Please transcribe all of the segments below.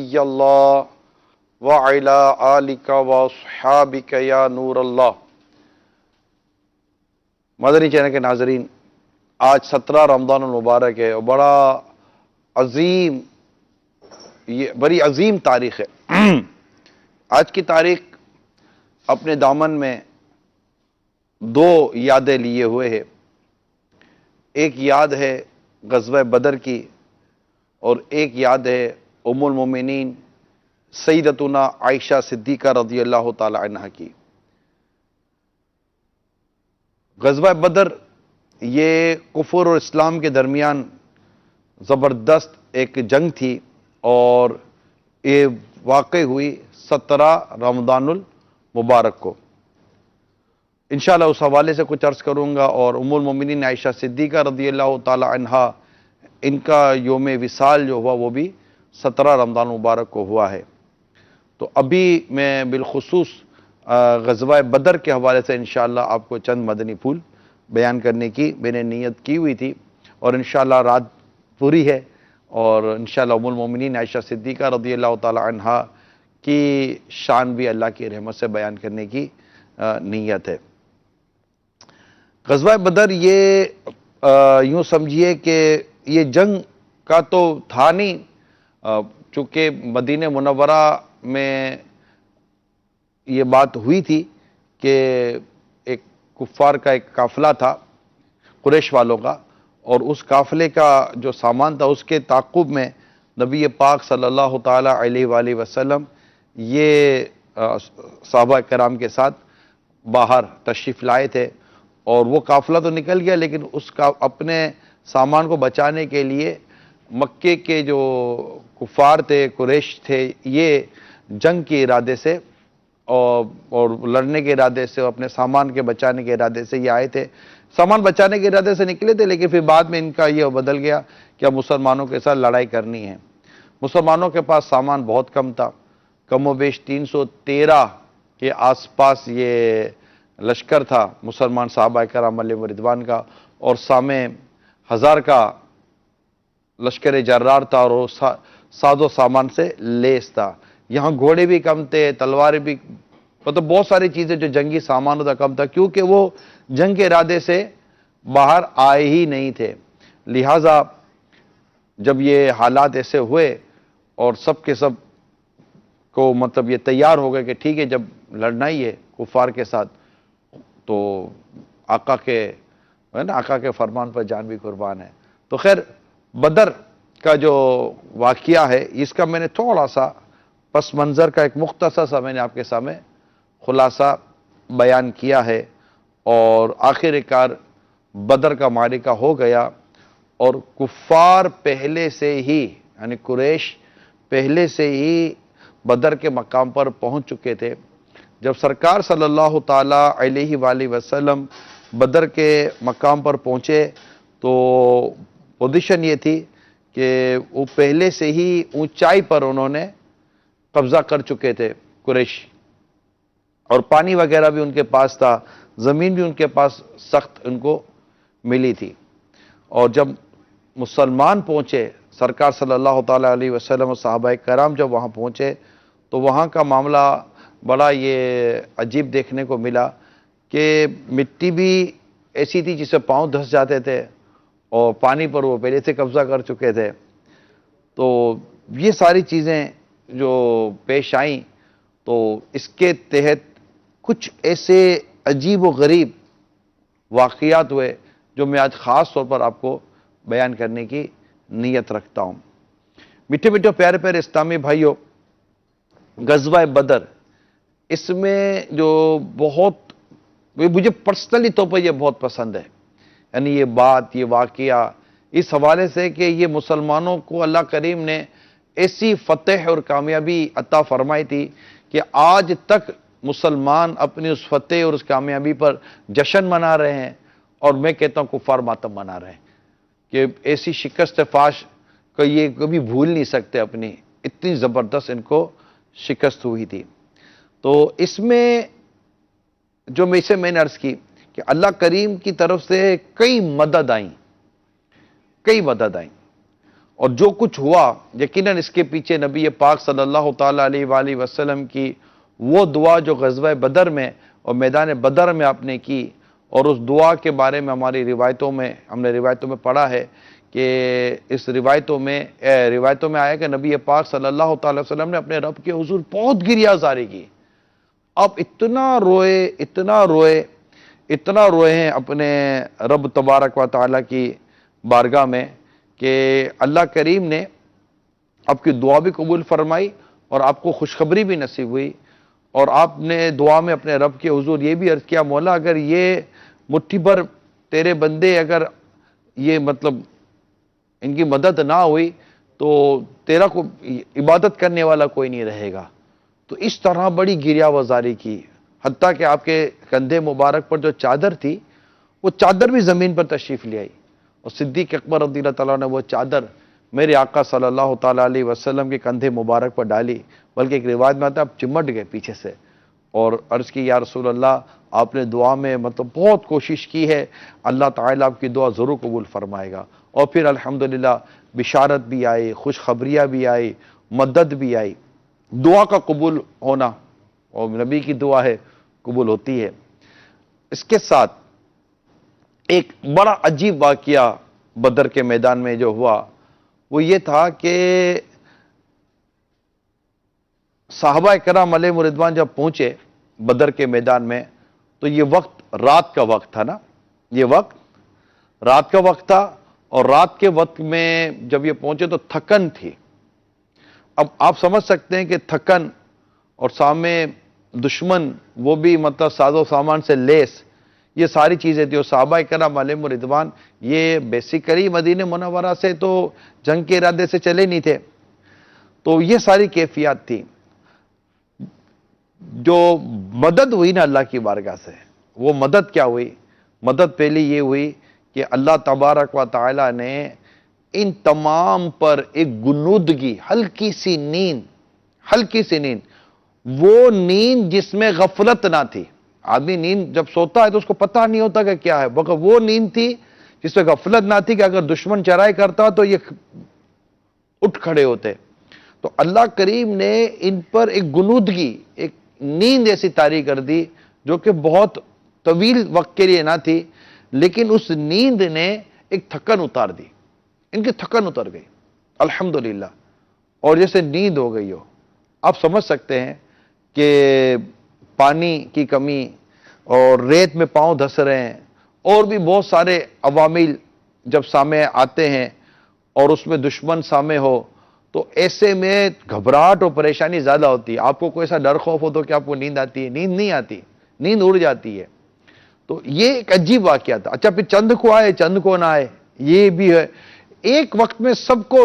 نبی اللہ وعلی آلک واصحابک یا نور اللہ۔ مدنی چینل کے ناظرین، آج 17 رمضان المبارک ہے اور بڑی عظیم تاریخ ہے۔ آج کی تاریخ اپنے دامن میں دو یادیں لیے ہوئے ہے۔ ایک یاد ہے غزوہ بدر کی اور ایک یاد ہے ام المومنین سیدتنا عائشہ صدیقہ رضی اللہ تعالی عنہ کی۔ غزوہ بدر یہ کفر اور اسلام کے درمیان زبردست ایک جنگ تھی اور یہ واقع ہوئی 17 رمضان المبارک کو۔ انشاءاللہ اس حوالے سے کچھ عرض کروں گا، اور ام المومنین عائشہ صدیقہ رضی اللہ تعالی عنہ، ان کا یوم وصال جو ہوا وہ بھی 17 رمضان مبارک کو ہوا ہے۔ تو ابھی میں بالخصوص غزوہ بدر کے حوالے سے انشاءاللہ آپ کو چند مدنی پھول بیان کرنے کی میں نے نیت کی ہوئی تھی، اور انشاءاللہ رات پوری ہے، اور انشاءاللہ ام المومنین عائشہ صدیقہ رضی اللہ تعالی عنہ کی شان بھی اللہ کی رحمت سے بیان کرنے کی نیت ہے۔ غزوہ بدر یہ یوں سمجھیے کہ یہ جنگ کا تو تھا نہیں، چونکہ مدینہ منورہ میں یہ بات ہوئی تھی کہ ایک کفار کا ایک قافلہ تھا قریش والوں کا، اور اس قافلے کا جو سامان تھا اس کے تعاقب میں نبی پاک صلی اللہ تعالی علیہ وآلہ وسلم یہ صحابہ کرام کے ساتھ باہر تشریف لائے تھے، اور وہ قافلہ تو نکل گیا، لیکن اس کا اپنے سامان کو بچانے کے لیے مکے کے جو کفار تھے، قریش تھے، یہ جنگ کے ارادے سے اور لڑنے کے ارادے سے، اپنے سامان کے بچانے کے ارادے سے یہ آئے تھے۔ سامان بچانے کے ارادے سے نکلے تھے، لیکن پھر بعد میں ان کا یہ بدل گیا کہ اب مسلمانوں کے ساتھ لڑائی کرنی ہے۔ مسلمانوں کے پاس سامان بہت کم تھا، کم و بیش 313 کے آس پاس یہ لشکر تھا مسلمان صحابہ کرام علیہم رضوان کا، اور سامنے 1000 کا لشکر جرار تھا، اور وہ ساز و سامان سے لیس تھا۔ یہاں گھوڑے بھی کم تھے، تلواریں بھی، مطلب بہت ساری چیزیں جو جنگی سامان ہوتا کم تھا، کیونکہ وہ جنگ کے ارادے سے باہر آئے ہی نہیں تھے۔ لہٰذا جب یہ حالات ایسے ہوئے اور سب کے سب کو مطلب یہ تیار ہو گئے کہ ٹھیک ہے جب لڑنا ہی ہے کفار کے ساتھ، تو آقا کے فرمان پر جان بھی قربان ہے۔ تو خیر بدر کا جو واقعہ ہے اس کا میں نے تھوڑا سا پس منظر کا ایک مختصر سا میں نے آپ کے سامنے خلاصہ بیان کیا ہے، اور آخر کار بدر کا معرکہ ہو گیا، اور کفار پہلے سے ہی یعنی قریش پہلے سے ہی بدر کے مقام پر پہنچ چکے تھے۔ جب سرکار صلی اللہ تعالی علیہ وآلہ وسلم بدر کے مقام پر پہنچے تو پوزیشن یہ تھی کہ وہ پہلے سے ہی اونچائی پر انہوں نے قبضہ کر چکے تھے قریش، اور پانی وغیرہ بھی ان کے پاس تھا، زمین بھی ان کے پاس سخت ان کو ملی تھی۔ اور جب مسلمان پہنچے، سرکار صلی اللہ تعالی علیہ وسلم اور صحابہ کرام جب وہاں پہنچے تو وہاں کا معاملہ بڑا یہ عجیب دیکھنے کو ملا کہ مٹی بھی ایسی تھی جسے پاؤں دھس جاتے تھے، اور پانی پر وہ پہلے سے قبضہ کر چکے تھے۔ تو یہ ساری چیزیں جو پیش آئیں، تو اس کے تحت کچھ ایسے عجیب و غریب واقعات ہوئے جو میں آج خاص طور پر آپ کو بیان کرنے کی نیت رکھتا ہوں۔ میٹھے میٹھے پیارے پیارے اسلامی بھائیوں، غزوہ بدر، اس میں جو بہت مجھے پرسنلی طور پر یہ بہت پسند ہے، یعنی یہ بات، یہ واقعہ اس حوالے سے کہ یہ مسلمانوں کو اللہ کریم نے ایسی فتح اور کامیابی عطا فرمائی تھی کہ آج تک مسلمان اپنی اس فتح اور اس کامیابی پر جشن منا رہے ہیں، اور میں کہتا ہوں کفار ماتم منا رہے ہیں کہ ایسی شکست فاش کو یہ کبھی بھول نہیں سکتے، اپنی اتنی زبردست ان کو شکست ہوئی تھی۔ تو اس میں جو میں نے عرض کی کہ اللہ کریم کی طرف سے کئی مدد آئیں، اور جو کچھ ہوا یقیناً اس کے پیچھے نبی پاک صلی اللہ تعالیٰ علیہ وآلہ وسلم کی وہ دعا جو غزوہ بدر میں اور میدان بدر میں آپ نے کی، اور اس دعا کے بارے میں ہماری روایتوں میں ہم نے روایتوں میں پڑھا ہے کہ اس روایتوں میں آیا کہ نبی پاک صلی اللہ تعالی وسلم نے اپنے رب کے حضور بہت گریہ زاری کی. آپ اتنا روئے ہیں اپنے رب تبارک و تعالیٰ کی بارگاہ میں کہ اللہ کریم نے آپ کی دعا بھی قبول فرمائی اور آپ کو خوشخبری بھی نصیب ہوئی. اور آپ نے دعا میں اپنے رب کے حضور یہ بھی عرض کیا، مولا اگر یہ مٹھی بھر تیرے بندے اگر یہ مطلب ان کی مدد نہ ہوئی تو تیرا کو عبادت کرنے والا کوئی نہیں رہے گا. تو اس طرح بڑی گریہ وزاری کی، حتیٰ کہ آپ کے کندھے مبارک پر جو چادر تھی وہ چادر بھی زمین پر تشریف لے آئی، اور صدیق اکبر رضی اللہ تعالیٰ نے وہ چادر میرے آقا صلی اللہ تعالیٰ علیہ وسلم کے کندھے مبارک پر ڈالی، بلکہ ایک روایت میں آتا ہے آپ چمٹ گئے پیچھے سے اور عرض کی یا رسول اللہ آپ نے دعا میں مطلب بہت کوشش کی ہے، اللہ تعالیٰ آپ کی دعا ضرور قبول فرمائے گا. اور پھر الحمدللہ بشارت بھی آئی، خوشخبریاں بھی آئی، مدد بھی آئی. دعا کا قبول ہونا، اور نبی کی دعا ہے قبول ہوتی ہے. اس کے ساتھ ایک بڑا عجیب واقعہ بدر کے میدان میں جو ہوا وہ یہ تھا کہ صحابہ کرام علیہ رضوان جب پہنچے بدر کے میدان میں تو یہ وقت رات کا وقت تھا نا، یہ وقت رات کا وقت تھا، اور رات کے وقت میں جب یہ پہنچے تو تھکن تھی. اب آپ سمجھ سکتے ہیں کہ تھکن اور سامنے دشمن وہ بھی مطلب ساز و سامان سے لیس، یہ ساری چیزیں تھی. اور صحابہ کرام علیہ رضوان یہ بیسیکلی مدینہ منورہ سے تو جنگ کے ارادے سے چلے نہیں تھے، تو یہ ساری کیفیات تھی. جو مدد ہوئی نا اللہ کی بارگاہ سے، وہ مدد کیا ہوئی؟ مدد پہلی یہ ہوئی کہ اللہ تبارک و تعالی نے ان تمام پر ایک گنودگی، ہلکی سی نیند، وہ نیند جس میں غفلت نہ تھی. آدمی نیند جب سوتا ہے تو اس کو پتہ نہیں ہوتا کہ کیا ہے، وہ نیند تھی جس میں غفلت نہ تھی کہ اگر دشمن چرائی کرتا تو یہ اٹھ کھڑے ہوتے. تو اللہ کریم نے ان پر ایک گنودگی، ایک نیند ایسی طاری کر دی جو کہ بہت طویل وقت کے لیے نہ تھی، لیکن اس نیند نے ایک تھکن اتار دی. ان کی تھکن اتر گئی الحمدللہ، اور جیسے نیند ہو گئی ہو. آپ سمجھ سکتے ہیں کہ پانی کی کمی اور ریت میں پاؤں دھس رہے ہیں اور بھی بہت سارے عوامل جب سامنے آتے ہیں اور اس میں دشمن سامنے ہو تو ایسے میں گھبراہٹ اور پریشانی زیادہ ہوتی ہے. آپ کو کوئی ایسا ڈر خوف ہو تو کہ آپ کو نیند آتی ہے؟ نیند نہیں آتی، نیند اڑ جاتی ہے. تو یہ ایک عجیب واقعہ تھا. اچھا پھر چند کو آئے چند کو نہ آئے، یہ بھی ہے. ایک وقت میں سب کو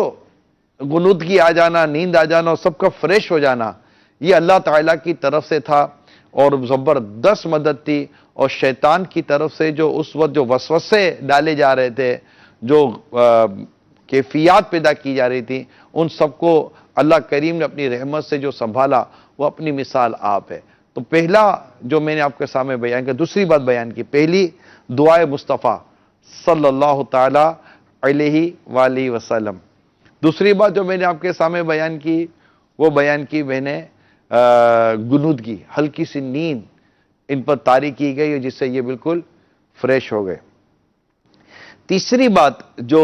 غنودگی آ جانا، نیند آ جانا اور سب کا فریش ہو جانا، یہ اللہ تعالیٰ کی طرف سے تھا اور زبردست مدد تھی. اور شیطان کی طرف سے جو اس وقت جو وسوسے ڈالے جا رہے تھے، جو کیفیات پیدا کی جا رہی تھی، ان سب کو اللہ کریم نے اپنی رحمت سے جو سنبھالا، وہ اپنی مثال آپ ہے. تو پہلا جو میں نے آپ کے سامنے بیان کیا، دوسری بات بیان کی، پہلی دعائے مصطفیٰ صلی اللہ تعالی علیہ وآلہ وسلم. دوسری بات جو میں نے آپ کے سامنے بیان کی، وہ بیان کی میں نے گنودگی، ہلکی سی نیند ان پر طاری کی گئی جس سے یہ بالکل فریش ہو گئے. تیسری بات جو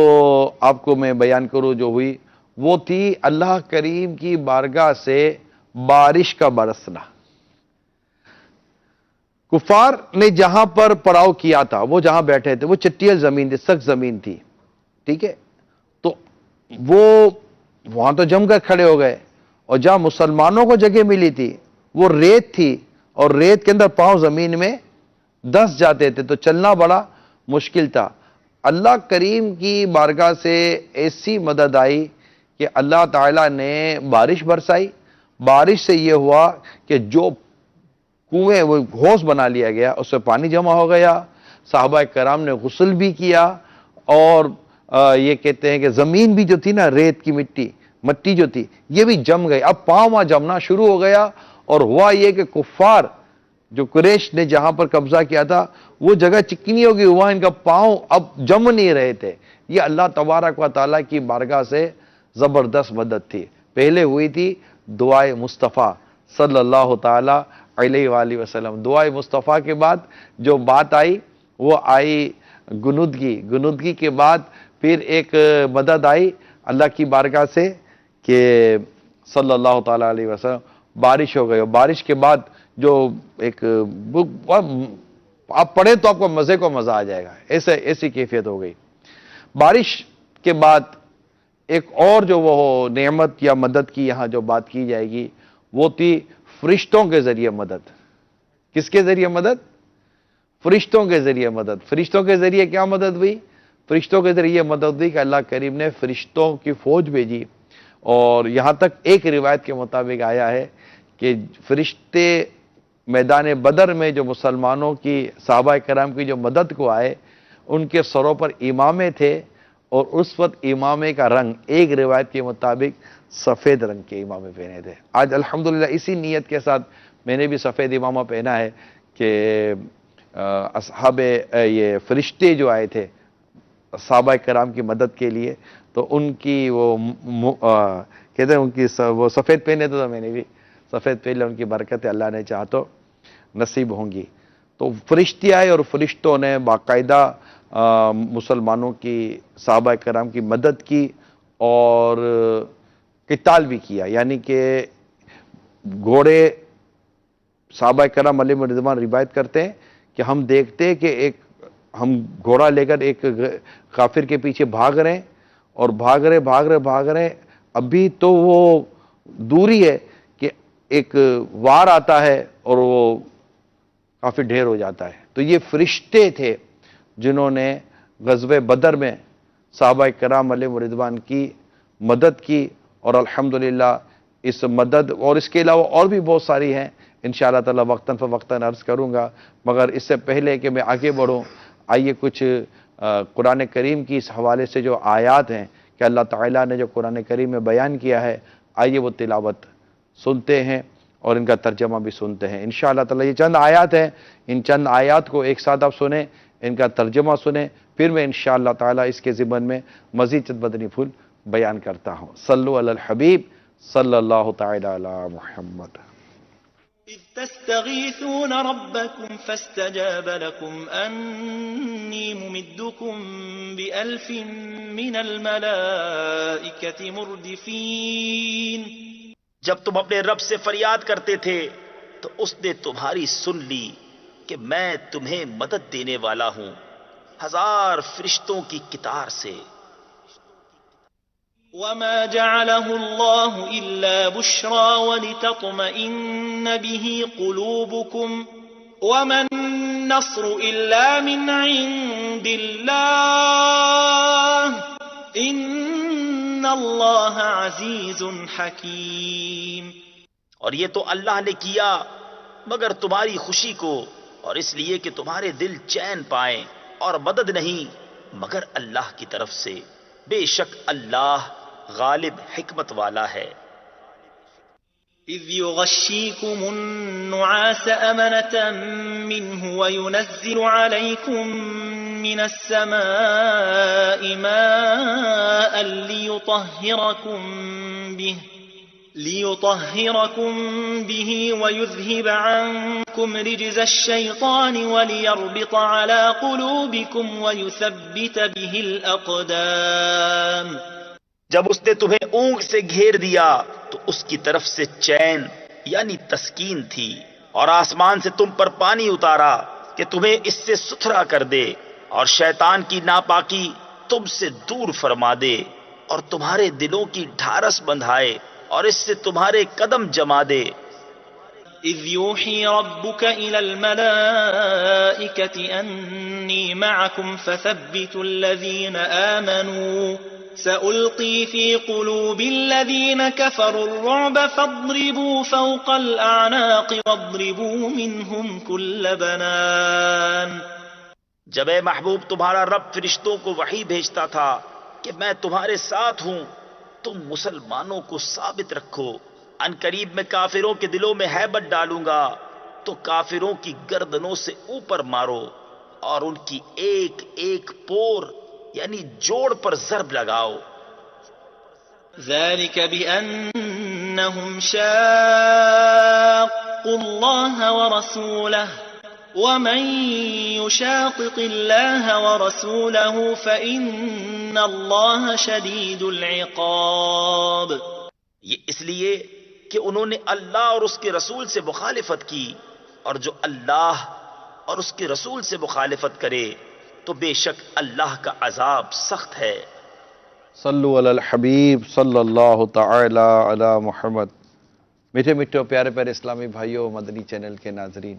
آپ کو میں بیان کروں جو ہوئی وہ تھی اللہ کریم کی بارگاہ سے بارش کا برسنا. کفار نے جہاں پر پڑاؤ کیا تھا، وہ جہاں بیٹھے تھے وہ چٹیل زمین تھی، سخت زمین تھی، ٹھیک ہے. تو وہ وہاں تو جم کر کھڑے ہو گئے، اور جہاں مسلمانوں کو جگہ ملی تھی وہ ریت تھی، اور ریت کے اندر پاؤں زمین میں دھس جاتے تھے، تو چلنا بڑا مشکل تھا. اللہ کریم کی بارگاہ سے ایسی مدد آئی کہ اللہ تعالیٰ نے بارش برسائی. بارش سے یہ ہوا کہ جو کنویں وہ ہوس بنا لیا گیا، اس سے پانی جمع ہو گیا. صحابہ کرام نے غسل بھی کیا، اور یہ کہتے ہیں کہ زمین بھی جو تھی نا، ریت کی مٹی جو تھی یہ بھی جم گئی. اب پاؤں وہاں جمنا شروع ہو گیا، اور ہوا یہ کہ کفار جو قریش نے جہاں پر قبضہ کیا تھا وہ جگہ چکنی ہو گئی، وہاں ان کا پاؤں اب جم نہیں رہے تھے. یہ اللہ تبارک و تعالیٰ کی بارگاہ سے زبردست مدد تھی. پہلے ہوئی تھی دعائے مصطفیٰ صلی اللہ تعالی علیہ وآلہ وسلم. دعائے مصطفیٰ کے بعد جو بات آئی وہ آئی گنودگی کے بعد پھر ایک مدد آئی اللہ کی بارگاہ سے کہ صلی اللہ تعالی علیہ وسلم بارش ہو گئی. اور بارش کے بعد جو ایک آپ پڑھیں تو آپ کو مزے کو مزہ آ جائے گا، ایسی کیفیت ہو گئی. بارش کے بعد ایک اور جو وہ نعمت یا مدد کی یہاں جو بات کی جائے گی وہ تھی فرشتوں کے ذریعے مدد. کس کے ذریعے مدد؟ فرشتوں کے ذریعے مدد. فرشتوں کے ذریعے کیا مدد ہوئی؟ فرشتوں کے ذریعے مدد ہوئی کہ اللہ کریم نے فرشتوں کی فوج بھیجی. اور یہاں تک ایک روایت کے مطابق آیا ہے کہ فرشتے میدان بدر میں جو مسلمانوں کی صحابہ کرام کی جو مدد کو آئے ان کے سروں پر امامے تھے، اور اس وقت امامے کا رنگ ایک روایت کے مطابق سفید رنگ کے امامے پہنے تھے. آج الحمدللہ اسی نیت کے ساتھ میں نے بھی سفید امامہ پہنا ہے کہ اصحاب یہ فرشتے جو آئے تھے صحابہ کرام کی مدد کے لیے تو ان کی وہ کہتے ہیں ان کی وہ سفید پہنے تو میں نے بھی سفید پہن لیا. ان کی برکت اللہ نے چاہا تو نصیب ہوں گی. تو فرشتے آئے اور فرشتوں نے باقاعدہ مسلمانوں کی صحابہ کرام کی مدد کی اور قتال بھی کیا. یعنی کہ گھوڑے صحابہ کرام علیہم رضوان روایت کرتے ہیں کہ ہم دیکھتے کہ ہم گھوڑا لے کر ایک کافر کے پیچھے بھاگ رہے ہیں اور بھاگ رہے ابھی تو وہ دوری ہے کہ ایک وار آتا ہے اور وہ کافی ڈھیر ہو جاتا ہے. تو یہ فرشتے تھے جنہوں نے غزوہ بدر میں صحابہ کرام علیہم رضوان کی مدد کی. اور الحمدللہ اس مدد اور اس کے علاوہ اور بھی بہت ساری ہیں انشاءاللہ تعالی وقتاً فوقتاً عرض کروں گا. مگر اس سے پہلے کہ میں آگے بڑھوں آئیے کچھ قرآن کریم کی اس حوالے سے جو آیات ہیں کہ اللہ تعالیٰ نے جو قرآن کریم میں بیان کیا ہے آئیے وہ تلاوت سنتے ہیں اور ان کا ترجمہ بھی سنتے ہیں انشاءاللہ تعالی. یہ چند آیات ہیں، ان چند آیات کو ایک ساتھ آپ سنیں، ان کا ترجمہ سنیں، پھر میں انشاءاللہ تعالی اس کے ضمن میں مزید چند مدنی پھول بیان کرتا ہوں. صلو علی الحبیب صلی اللہ تعالی علی محمد. إذ تستغيثون ربكم فاستجاب لكم أني ممدكم بألف من الملائكة مردفين. جب تم اپنے رب سے فریاد کرتے تھے تو اس نے تمہاری سن لی کہ میں تمہیں مدد دینے والا ہوں 1000 فرشتوں کی قطار سے. وما جعله الله إلا بشرى ولتطمئن به قلوبكم وما النصر إلا من عند الله إن الله عزيز حكيم. اور یہ تو اللہ نے کیا مگر تمہاری خوشی کو اور اس لیے کہ تمہارے دل چین پائیں، اور مدد نہیں مگر اللہ کی طرف سے، بے شک اللہ غالب حکمت والا ہے. إذ يغشيكم النعاس أمنة منه وينزل عليكم من السماء ماء ليطهركم به ويذهب عنكم رجز الشيطان وليربط على قلوبكم ويثبت به الأقدام. جب اس نے تمہیں اونگ سے گھیر دیا تو اس کی طرف سے چین یعنی تسکین تھی، اور آسمان سے تم پر پانی اتارا کہ تمہیں اس سے ستھرا کر دے اور شیطان کی ناپاکی تم سے دور فرما دے اور تمہارے دلوں کی ڈھارس بندھائے اور اس سے تمہارے قدم جما دے. إذ يوحي ربك إلى الملائكة أني معكم فثبتوا الذين آمنوا سألقي في قلوب الذين كفروا الرعب فاضربوا فوق الأعناق واضربوا منهم كل بنان. جب اے محبوب تمہارا رب فرشتوں کو وحی بھیجتا تھا کہ میں تمہارے ساتھ ہوں، تم مسلمانوں کو ثابت رکھو، ان قریب میں کافروں کے دلوں میں ہیبت ڈالوں گا تو کافروں کی گردنوں سے اوپر مارو اور ان کی ایک ایک پور یعنی جوڑ پر ضرب لگاؤ. ذلك بأنهم شاقوا الله ورسوله ومن يشاقق الله ورسوله فإن الله شديد العقاب. یہ اس لیے کہ انہوں نے اللہ اور اس کے رسول سے مخالفت کی، اور جو اللہ اور اس کے رسول سے مخالفت کرے تو بے شک اللہ کا عذاب سخت ہے. صلو علی الحبیب صلی اللہ تعالی علی محمد. میٹھے میٹھے اور پیارے پیارے اسلامی بھائیوں، مدنی چینل کے ناظرین،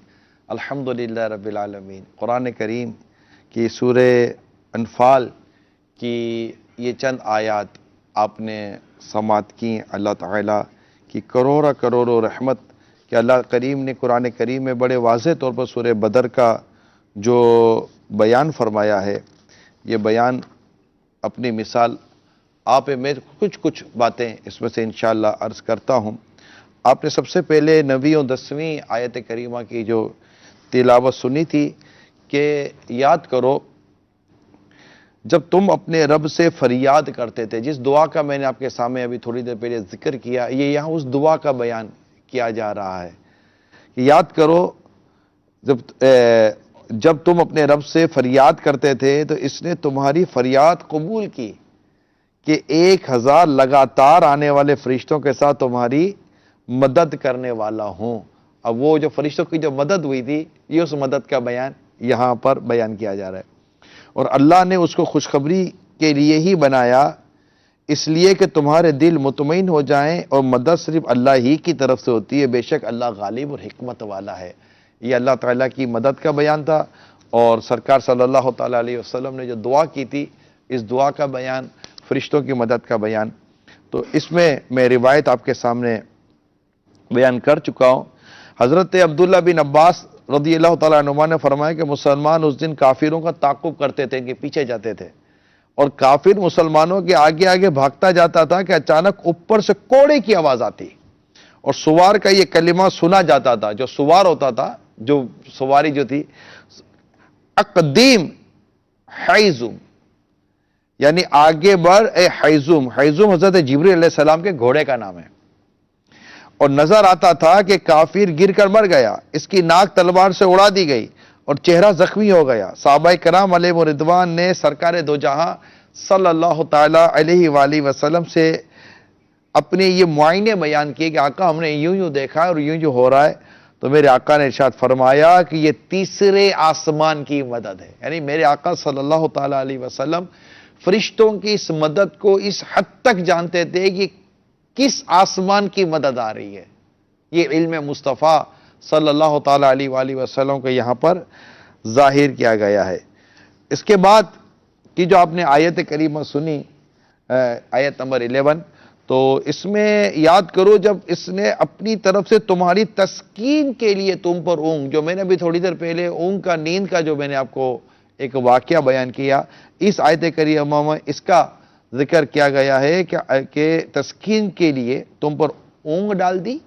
الحمدللہ رب العالمین. قرآن کریم کی سورہ انفال کی یہ چند آیات آپ نے سماعت کی. اللہ تعالیٰ کی کروڑوں رحمت کہ اللہ کریم نے قرآن کریم میں بڑے واضح طور پر سورہ بدر کا جو بیان فرمایا ہے، یہ بیان اپنی مثال آپ میں کچھ باتیں اس میں سے انشاءاللہ عرض کرتا ہوں. آپ نے سب سے پہلے 9ویں اور 10ویں آیت کریمہ کی جو تلاوت سنی تھی کہ یاد کرو جب تم اپنے رب سے فریاد کرتے تھے، جس دعا کا میں نے آپ کے سامنے ابھی تھوڑی دیر پہلے ذکر کیا، یہ یہاں اس دعا کا بیان کیا جا رہا ہے. یاد کرو جب تم اپنے رب سے فریاد کرتے تھے تو اس نے تمہاری فریاد قبول کی کہ 1000 لگاتار آنے والے فرشتوں کے ساتھ تمہاری مدد کرنے والا ہوں. اب وہ جو فرشتوں کی جو مدد ہوئی تھی، یہ اس مدد کا بیان یہاں پر بیان کیا جا رہا ہے. اور اللہ نے اس کو خوشخبری کے لیے ہی بنایا، اس لیے کہ تمہارے دل مطمئن ہو جائیں، اور مدد صرف اللہ ہی کی طرف سے ہوتی ہے، بے شک اللہ غالب اور حکمت والا ہے. یہ اللہ تعالیٰ کی مدد کا بیان تھا، اور سرکار صلی اللہ تعالیٰ علیہ وسلم نے جو دعا کی تھی، اس دعا کا بیان، فرشتوں کی مدد کا بیان. تو اس میں روایت آپ کے سامنے بیان کر چکا ہوں. حضرت عبداللہ بن عباس رضی اللہ تعالیٰ عنہما نے فرمایا کہ مسلمان اس دن کافروں کا تعاقب کرتے تھے، ان کے پیچھے جاتے تھے، اور کافر مسلمانوں کے آگے آگے بھاگتا جاتا تھا کہ اچانک اوپر سے کوڑے کی آواز آتی، اور سوار کا یہ کلمہ سنا جاتا تھا. جو سوار ہوتا تھا، جو سواری جو تھی، اقدیم حیزم، یعنی آگے بڑھ اے حیزم. حیزم حضرت جبریل علیہ السلام کے گھوڑے کا نام ہے. اور نظر آتا تھا کہ کافر گر کر مر گیا، اس کی ناک تلوار سے اڑا دی گئی اور چہرہ زخمی ہو گیا. صحابہ کرام علیہ رضوان نے سرکار دو جہاں صلی اللہ تعالی علیہ وآلہ وسلم سے اپنے یہ معائنے بیان کیے کہ آقا ہم نے یوں دیکھا اور یوں ہو رہا ہے. تو میرے آقا نے ارشاد فرمایا کہ یہ تیسرے آسمان کی مدد ہے. یعنی میرے آقا صلی اللہ تعالی علیہ وسلم فرشتوں کی اس مدد کو اس حد تک جانتے تھے کہ کس آسمان کی مدد آ رہی ہے. یہ علم مصطفیٰ صلی اللہ تعالی علیہ وآلہ وسلم کو یہاں پر ظاہر کیا گیا ہے. اس کے بعد کی جو آپ نے آیت کریمہ سنی، آیت نمبر 11، تو اس میں یاد کرو جب اس نے اپنی طرف سے تمہاری تسکین کے لیے تم پر اونگ، جو میں نے ابھی تھوڑی دیر پہلے اونگ کا نیند کا جو میں نے آپ کو ایک واقعہ بیان کیا، اس آیت کریمہ میں اس کا ذکر کیا گیا ہے کہ تسکین کے لیے تم پر اونگ ڈال دی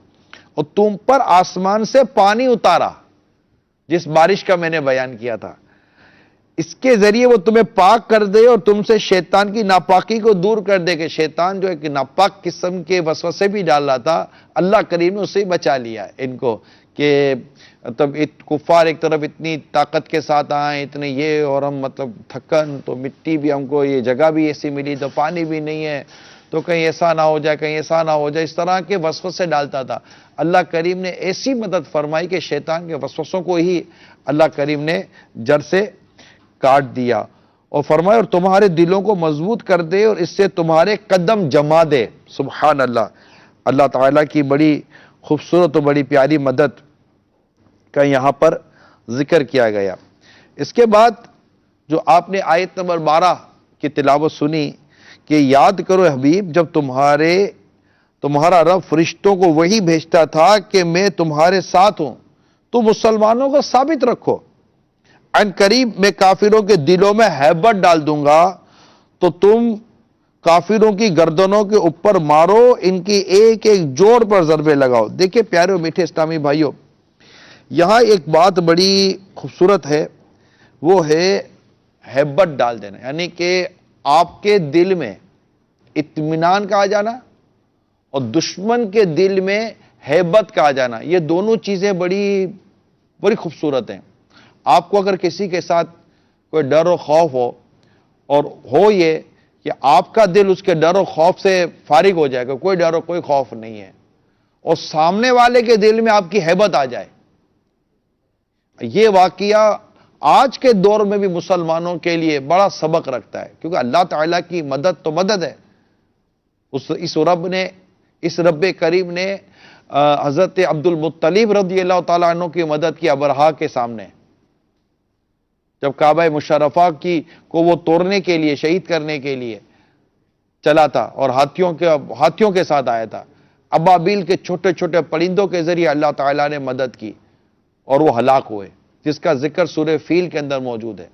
اور تم پر آسمان سے پانی اتارا، جس بارش کا میں نے بیان کیا تھا. اس کے ذریعے وہ تمہیں پاک کر دے اور تم سے شیطان کی ناپاکی کو دور کر دے. کہ شیطان جو ایک ناپاک قسم کے وسوسے بھی ڈال رہا تھا، اللہ کریم نے اسے بچا لیا ان کو. کہ تب کفار ایک طرف اتنی طاقت کے ساتھ آئیں، اتنے یہ، اور ہم مطلب تھکن، تو مٹی بھی ہم کو، یہ جگہ بھی ایسی ملی تو پانی بھی نہیں ہے، تو کہیں ایسا نہ ہو جائے، کہیں ایسا نہ ہو جائے، اس طرح کے وسوسے ڈالتا تھا. اللہ کریم نے ایسی مدد فرمائی کہ شیطان کے وسوسوں کو ہی اللہ کریم نے جڑ سے کاٹ دیا. اور فرمایا اور تمہارے دلوں کو مضبوط کر دے اور اس سے تمہارے قدم جما دے. سبحان اللہ. اللہ تعالیٰ کی بڑی خوبصورت اور بڑی پیاری مدد کا یہاں پر ذکر کیا گیا. اس کے بعد جو آپ نے آیت نمبر 12 کی تلاوت سنی کہ یاد کرو حبیب جب تمہارا رب فرشتوں کو وہی بھیجتا تھا کہ میں تمہارے ساتھ ہوں، تو مسلمانوں کو ثابت رکھو، عن قریب میں کافروں کے دلوں میں ہیبت ڈال دوں گا، تو تم کافروں کی گردنوں کے اوپر مارو، ان کی ایک ایک جوڑ پر ضربے لگاؤ. دیکھیں پیارے و میٹھے اسلامی بھائیوں، یہاں ایک بات بڑی خوبصورت ہے، وہ ہے ہیبت ڈال دینا، یعنی کہ آپ کے دل میں اطمینان کا آ جانا اور دشمن کے دل میں ہیبت کا آ جانا، یہ دونوں چیزیں بڑی بڑی خوبصورت ہیں۔ آپ کو اگر کسی کے ساتھ کوئی ڈر و خوف ہو، اور ہو یہ کہ آپ کا دل اس کے ڈر و خوف سے فارغ ہو جائے گا، کوئی ڈر و کوئی خوف نہیں ہے، اور سامنے والے کے دل میں آپ کی ہیبت آ جائے، یہ واقعہ آج کے دور میں بھی مسلمانوں کے لیے بڑا سبق رکھتا ہے، کیونکہ اللہ تعالیٰ کی مدد تو مدد ہے۔ اس رب کریم نے حضرت عبد المطلب رضی اللہ تعالیٰ عنہ کی مدد کی ابرہا کے سامنے، جب کعبہ مشرفہ کو وہ توڑنے کے لیے، شہید کرنے کے لیے چلا تھا اور ہاتھیوں کے ساتھ آیا تھا، ابابیل کے چھوٹے چھوٹے پرندوں کے ذریعے اللہ تعالیٰ نے مدد کی اور وہ ہلاک ہوئے، جس کا ذکر سورہ فیل کے اندر موجود ہے۔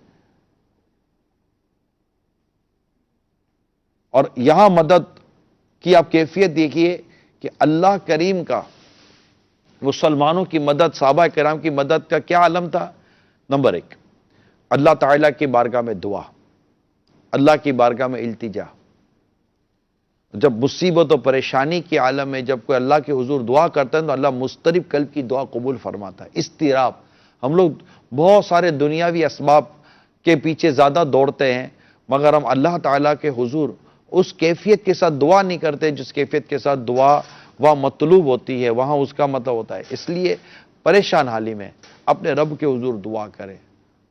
اور یہاں مدد کی آپ کیفیت دیکھیے کہ اللہ کریم کا مسلمانوں کی مدد، صحابہ کرام کی مدد کا کیا عالم تھا؟ نمبر 1، اللہ تعالیٰ کی بارگاہ میں دعا، اللہ کی بارگاہ میں التجا۔ جب مصیبت و پریشانی کے عالم میں جب کوئی اللہ کے حضور دعا کرتا ہے تو اللہ مضطرب قلب کی دعا قبول فرماتا ہے۔ اضطراب، ہم لوگ بہت سارے دنیاوی اسباب کے پیچھے زیادہ دوڑتے ہیں، مگر ہم اللہ تعالیٰ کے حضور اس کیفیت کے ساتھ دعا نہیں کرتے جس کیفیت کے ساتھ دعا وہاں مطلوب ہوتی ہے، وہاں اس کا مطلب ہوتا ہے۔ اس لیے پریشان حالی میں اپنے رب کے حضور دعا کریں،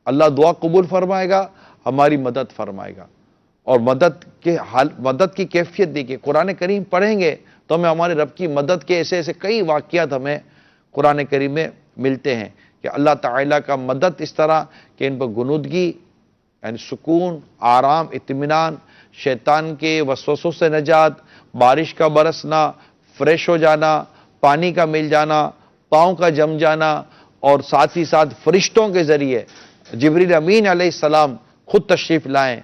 اللہ دعا قبول فرمائے گا، ہماری مدد فرمائے گا۔ اور مدد کی کیفیت دیکھیے، قرآن کریم پڑھیں گے تو ہمیں ہمارے رب کی مدد کے ایسے ایسے کئی واقعات ہمیں قرآن کریم میں ملتے ہیں کہ اللہ تعالیٰ کا مدد اس طرح کہ ان پر گنودگی، یعنی سکون، آرام، اطمینان، شیطان کے وسوسوں سے نجات، بارش کا برسنا، فریش ہو جانا، پانی کا مل جانا، پاؤں کا جم جانا، اور ساتھ ہی ساتھ فرشتوں کے ذریعے جبریل امین علیہ السلام خود تشریف لائیں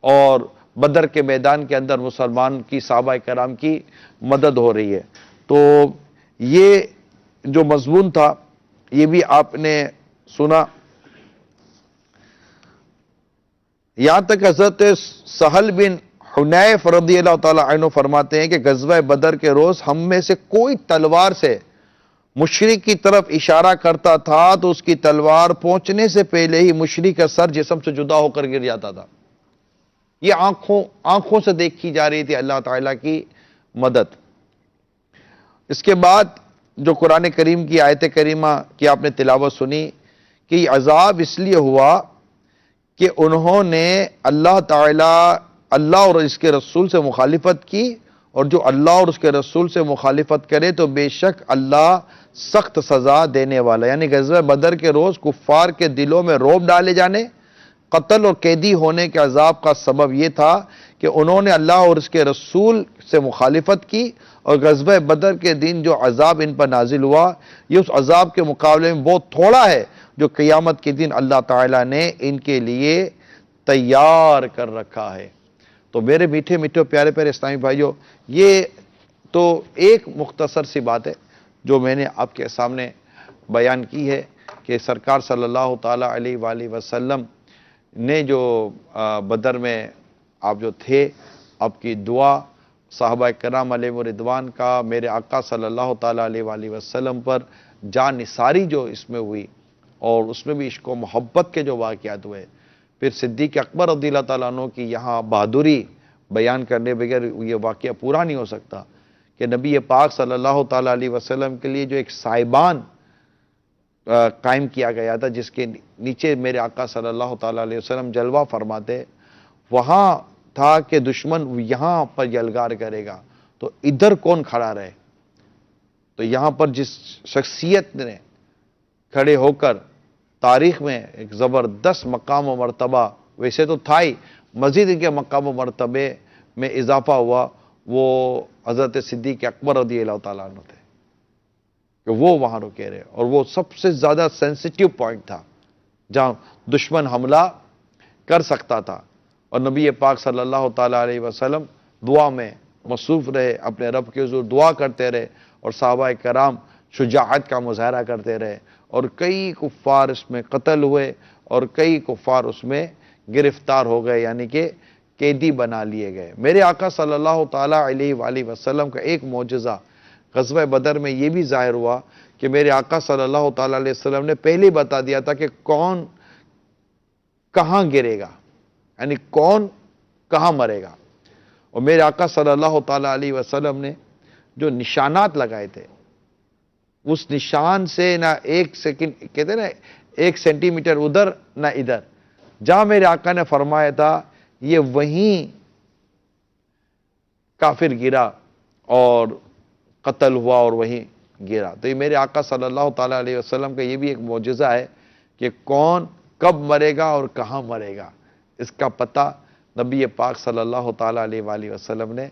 اور بدر کے میدان کے اندر مسلمان کی صحابہ کرام کی مدد ہو رہی ہے۔ تو یہ جو مضمون تھا یہ بھی آپ نے سنا۔ یہاں تک حضرت سہل بن حنیف رضی اللہ تعالیٰ عنہ فرماتے ہیں کہ غزوہ بدر کے روز ہم میں سے کوئی تلوار سے مشرک کی طرف اشارہ کرتا تھا تو اس کی تلوار پہنچنے سے پہلے ہی مشرک کا سر جسم سے جدا ہو کر گر جاتا تھا۔ یہ آنکھوں سے دیکھی جا رہی تھی اللہ تعالیٰ کی مدد۔ اس کے بعد جو قرآن کریم کی آیت کریمہ کی آپ نے تلاوت سنی کہ یہ عذاب اس لیے ہوا کہ انہوں نے اللہ تعالیٰ، اللہ اور اس کے رسول سے مخالفت کی، اور جو اللہ اور اس کے رسول سے مخالفت کرے تو بے شک اللہ سخت سزا دینے والا۔ یعنی غزوہ بدر کے روز کفار کے دلوں میں رعب ڈالے جانے، قتل اور قیدی ہونے کے عذاب کا سبب یہ تھا کہ انہوں نے اللہ اور اس کے رسول سے مخالفت کی، اور غزوہ بدر کے دن جو عذاب ان پر نازل ہوا یہ اس عذاب کے مقابلے میں بہت تھوڑا ہے جو قیامت کے دن اللہ تعالیٰ نے ان کے لیے تیار کر رکھا ہے۔ تو میرے میٹھے میٹھے پیارے پیارے اسلامی بھائیوں، یہ تو ایک مختصر سی بات ہے جو میں نے آپ کے سامنے بیان کی ہے کہ سرکار صلی اللہ تعالیٰ علیہ وآلہ وسلم نے جو بدر میں آپ جو تھے، آپ کی دعا صحابہ کرام علیہ رضوان کا میرے آقا صلی اللہ تعالیٰ علیہ وآلہ وسلم پر جان نثاری جو اس میں ہوئی، اور اس میں بھی عشق و محبت کے جو واقعات ہوئے، پھر صدیق اکبر رضی اللہ تعالیٰ عنہ کی یہاں بہادری بیان کرنے بغیر یہ واقعہ پورا نہیں ہو سکتا کہ نبی پاک صلی اللہ تعالیٰ علیہ وسلم کے لیے جو ایک سائبان قائم کیا گیا تھا جس کے نیچے میرے آقا صلی اللہ تعالیٰ علیہ وسلم جلوہ فرماتے، وہاں تھا کہ دشمن یہاں پر یلغار کرے گا تو ادھر کون کھڑا رہے۔ تو یہاں پر جس شخصیت نے کھڑے ہو کر تاریخ میں ایک زبردست مقام و مرتبہ، ویسے تو تھا ہی، مزید ان کے مقام و مرتبے میں اضافہ ہوا، وہ حضرت صدیق اکبر رضی اللہ تعالیٰ عنہ تھے کہ وہ وہاں رکے رہے، اور وہ سب سے زیادہ سینسیٹیو پوائنٹ تھا جہاں دشمن حملہ کر سکتا تھا، اور نبی پاک صلی اللہ تعالیٰ علیہ وسلم دعا میں مصروف رہے، اپنے رب کے حضور دعا کرتے رہے، اور صحابہ کرام شجاعت کا مظاہرہ کرتے رہے، اور کئی کفار اس میں قتل ہوئے اور کئی کفار اس میں گرفتار ہو گئے، یعنی کہ قیدی بنا لیے گئے۔ میرے آقا صلی اللہ تعالیٰ علیہ وآلہ وسلم کا ایک معجزہ غزوہ بدر میں یہ بھی ظاہر ہوا کہ میرے آقا صلی اللہ تعالیٰ علیہ وسلم نے پہلے بتا دیا تھا کہ کون کہاں گرے گا، یعنی کون کہاں مرے گا۔ اور میرے آقا صلی اللہ تعالیٰ علیہ وسلم نے جو نشانات لگائے تھے، اس نشان سے نہ ایک سیکنڈ کہتے ہیں نا 1 سینٹی میٹر ادھر نہ ادھر، جہاں میرے آقا نے فرمایا تھا یہ وہیں کافر گرا اور قتل ہوا اور وہیں گرا۔ تو یہ میرے آقا صلی اللہ تعالیٰ علیہ وسلم کا یہ بھی ایک معجزہ ہے کہ کون کب مرے گا اور کہاں مرے گا، اس کا پتہ نبی پاک صلی اللہ تعالیٰ علیہ وآلہ وسلم نے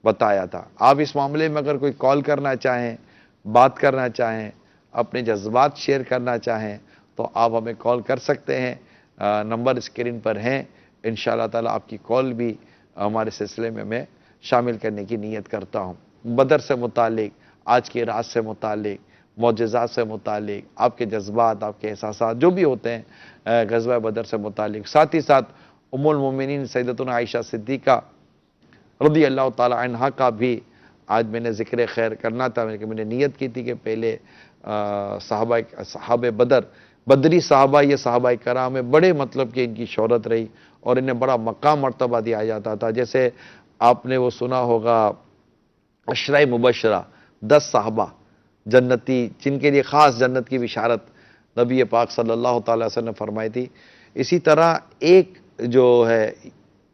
بتایا تھا۔ آپ اس معاملے میں اگر کوئی کال کرنا چاہیں، بات کرنا چاہیں، اپنے جذبات شیئر کرنا چاہیں تو آپ ہمیں کال کر سکتے ہیں، نمبر اسکرین پر ہیں۔ انشاءاللہ تعالیٰ آپ کی کال بھی ہمارے سلسلے میں شامل کرنے کی نیت کرتا ہوں۔ بدر سے متعلق، آج کی رات سے متعلق، معجزات سے متعلق، آپ کے جذبات، آپ کے احساسات جو بھی ہوتے ہیں غزوہ بدر سے متعلق، ساتھ ہی ساتھ ام المومنین سیدتنا عائشہ صدیقہ رضی اللہ تعالی عنہا کا بھی آج میں نے ذکر خیر کرنا تھا، میں نے نیت کی تھی کہ پہلے صحابہ بدر، بدری صحابہ، یہ صحابہ کرام میں بڑے مطلب کہ ان کی شہرت رہی اور انہیں بڑا مقام مرتبہ دیا جاتا تھا۔ جیسے آپ نے وہ سنا ہوگا عشرہ مبشرہ، 10 صحابہ جنتی جن کے لیے خاص جنت کی بشارت نبی پاک صلی اللہ تعالی وسلم نے فرمائی تھی۔ اسی طرح ایک جو ہے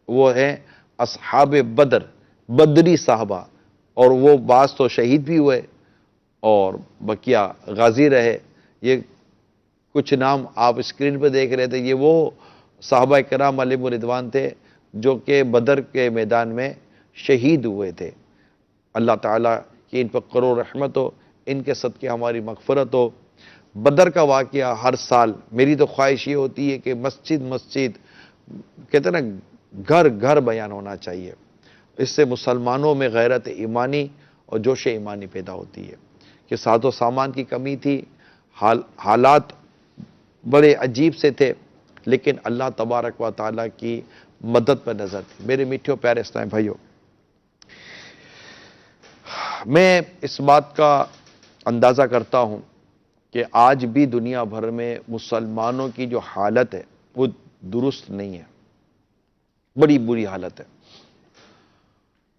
وہ ہے اصحاب بدر، بدری صحابہ، اور وہ بعض تو شہید بھی ہوئے اور بقیہ غازی رہے۔ یہ کچھ نام آپ اسکرین پہ دیکھ رہے تھے، یہ وہ صحابہ کرام علیہم الرضوان تھے جو کہ بدر کے میدان میں شہید ہوئے تھے۔ اللہ تعالیٰ کی ان پر کروڑ رحمت ہو، ان کے صدقے ہماری مغفرت ہو۔ بدر کا واقعہ ہر سال میری تو خواہش یہ ہوتی ہے کہ مسجد مسجد کہتے ہیں نا گھر گھر بیان ہونا چاہیے، اس سے مسلمانوں میں غیرت ایمانی اور جوش ایمانی پیدا ہوتی ہے کہ ساز و سامان کی کمی تھی، حالات بڑے عجیب سے تھے، لیکن اللہ تبارک و تعالیٰ کی مدد پر نظر تھی۔ میرے میٹھے پیارے اسلام بھائیوں، میں اس بات کا اندازہ کرتا ہوں کہ آج بھی دنیا بھر میں مسلمانوں کی جو حالت ہے وہ درست نہیں ہے، بڑی بری حالت ہے۔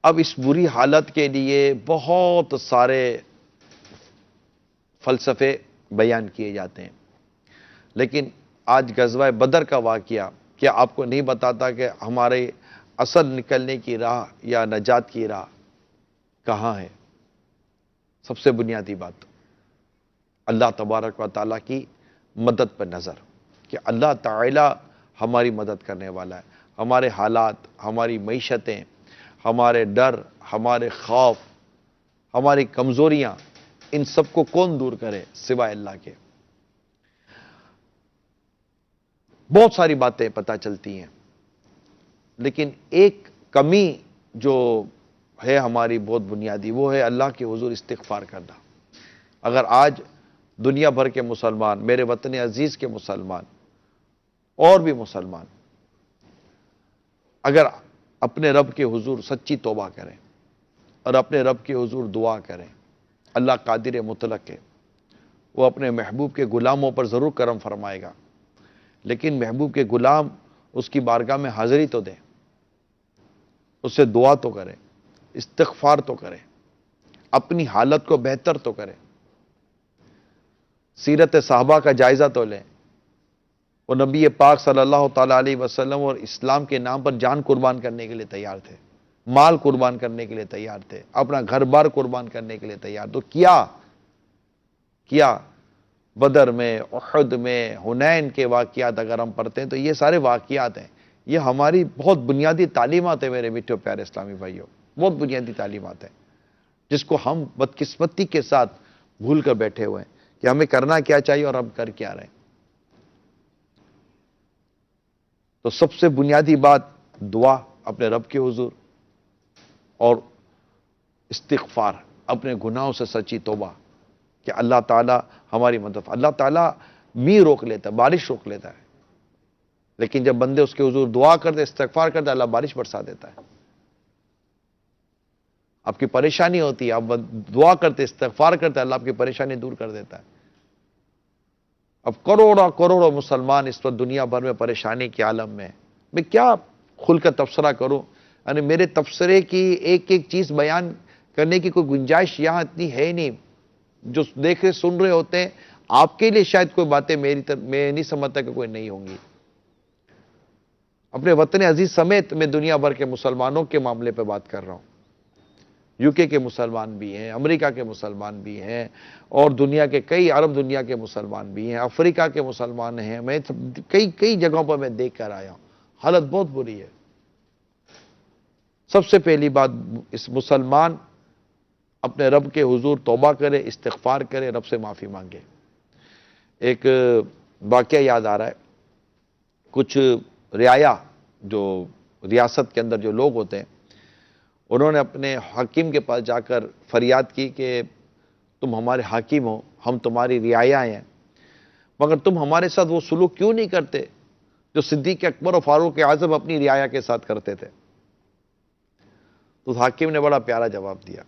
اب اس بری حالت کے لیے بہت سارے فلسفے بیان کیے جاتے ہیں، لیکن آج غزوہ بدر کا واقعہ کیا آپ کو نہیں بتاتا کہ ہمارے اصل نکلنے کی راہ یا نجات کی راہ کہاں ہے؟ سب سے بنیادی بات اللہ تبارک و تعالیٰ کی مدد پر نظر، کہ اللہ تعالیٰ ہماری مدد کرنے والا ہے۔ ہمارے حالات، ہماری معیشتیں، ہمارے ڈر، ہمارے خوف، ہماری کمزوریاں، ان سب کو کون دور کرے سوائے اللہ کے؟ بہت ساری باتیں پتہ چلتی ہیں، لیکن ایک کمی جو ہے ہماری بہت بنیادی، وہ ہے اللہ کے حضور استغفار کرنا۔ اگر آج دنیا بھر کے مسلمان، میرے وطن عزیز کے مسلمان اور بھی مسلمان اگر اپنے رب کے حضور سچی توبہ کریں اور اپنے رب کے حضور دعا کریں، اللہ قادر مطلق ہے، وہ اپنے محبوب کے غلاموں پر ضرور کرم فرمائے گا، لیکن محبوب کے غلام اس کی بارگاہ میں حاضری تو دیں، اس سے دعا تو کریں، استغفار تو کریں، اپنی حالت کو بہتر تو کریں، سیرت صحابہ کا جائزہ تو لیں۔ وہ نبی پاک صلی اللہ تعالیٰ علیہ وسلم اور اسلام کے نام پر جان قربان کرنے کے لیے تیار تھے، مال قربان کرنے کے لیے تیار تھے، اپنا گھر بار قربان کرنے کے لیے تیار، تو کیا بدر میں، احد میں، حنین کے واقعات اگر ہم پڑھتے ہیں تو یہ سارے واقعات ہیں، یہ ہماری بہت بنیادی تعلیمات ہیں میرے میٹھے پیارے اسلامی بھائیوں، بہت بنیادی تعلیمات ہیں جس کو ہم بدقسمتی کے ساتھ بھول کر بیٹھے ہوئے ہیں کہ ہمیں کرنا کیا چاہیے اور ہم کر کیا رہے ہیں۔ تو سب سے بنیادی بات دعا اپنے رب کے حضور اور استغفار، اپنے گناہوں سے سچی توبہ کہ اللہ تعالیٰ ہماری مدد، اللہ تعالیٰ می روک لیتا ہے، بارش روک لیتا ہے، لیکن جب بندے اس کے حضور دعا کرتے، استغفار کرتے، اللہ بارش برسا دیتا ہے۔ آپ کی پریشانی ہوتی ہے، آپ دعا کرتے، استغفار کرتے، اللہ آپ کی پریشانی دور کر دیتا ہے۔ اب کروڑوں مسلمان اس وقت دنیا بھر میں پریشانی کے عالم میں، میں کیا کھل کر تبصرہ کروں، یعنی میرے تبصرے کی ایک ایک چیز بیان کرنے کی کوئی گنجائش یہاں اتنی ہے ہی نہیں۔ جو دیکھ رہے سن رہے ہوتے ہیں، آپ کے لیے شاید کوئی باتیں میں نہیں سمجھتا کہ کوئی نہیں ہوں گی۔ اپنے وطن عزیز سمیت میں دنیا بھر کے مسلمانوں کے معاملے پہ بات کر رہا ہوں۔ یو کے مسلمان بھی ہیں، امریکہ کے مسلمان بھی ہیں، اور دنیا کے کئی عرب دنیا کے مسلمان بھی ہیں، افریقہ کے مسلمان ہیں، میں کئی جگہوں پر میں دیکھ کر آیا ہوں، حالت بہت بری ہے۔ سب سے پہلی بات، اس مسلمان اپنے رب کے حضور توبہ کرے، استغفار کرے، رب سے معافی مانگے۔ ایک واقعہ یاد آ رہا ہے، کچھ رعایا جو ریاست کے اندر جو لوگ ہوتے ہیں، انہوں نے اپنے حاکم کے پاس جا کر فریاد کی کہ تم ہمارے حاکم ہو، ہم تمہاری رعایا ہیں، مگر تم ہمارے ساتھ وہ سلوک کیوں نہیں کرتے جو صدیق اکبر و فاروق اعظم اپنی رعایا کے ساتھ کرتے تھے؟ تو حاکم نے بڑا پیارا جواب دیا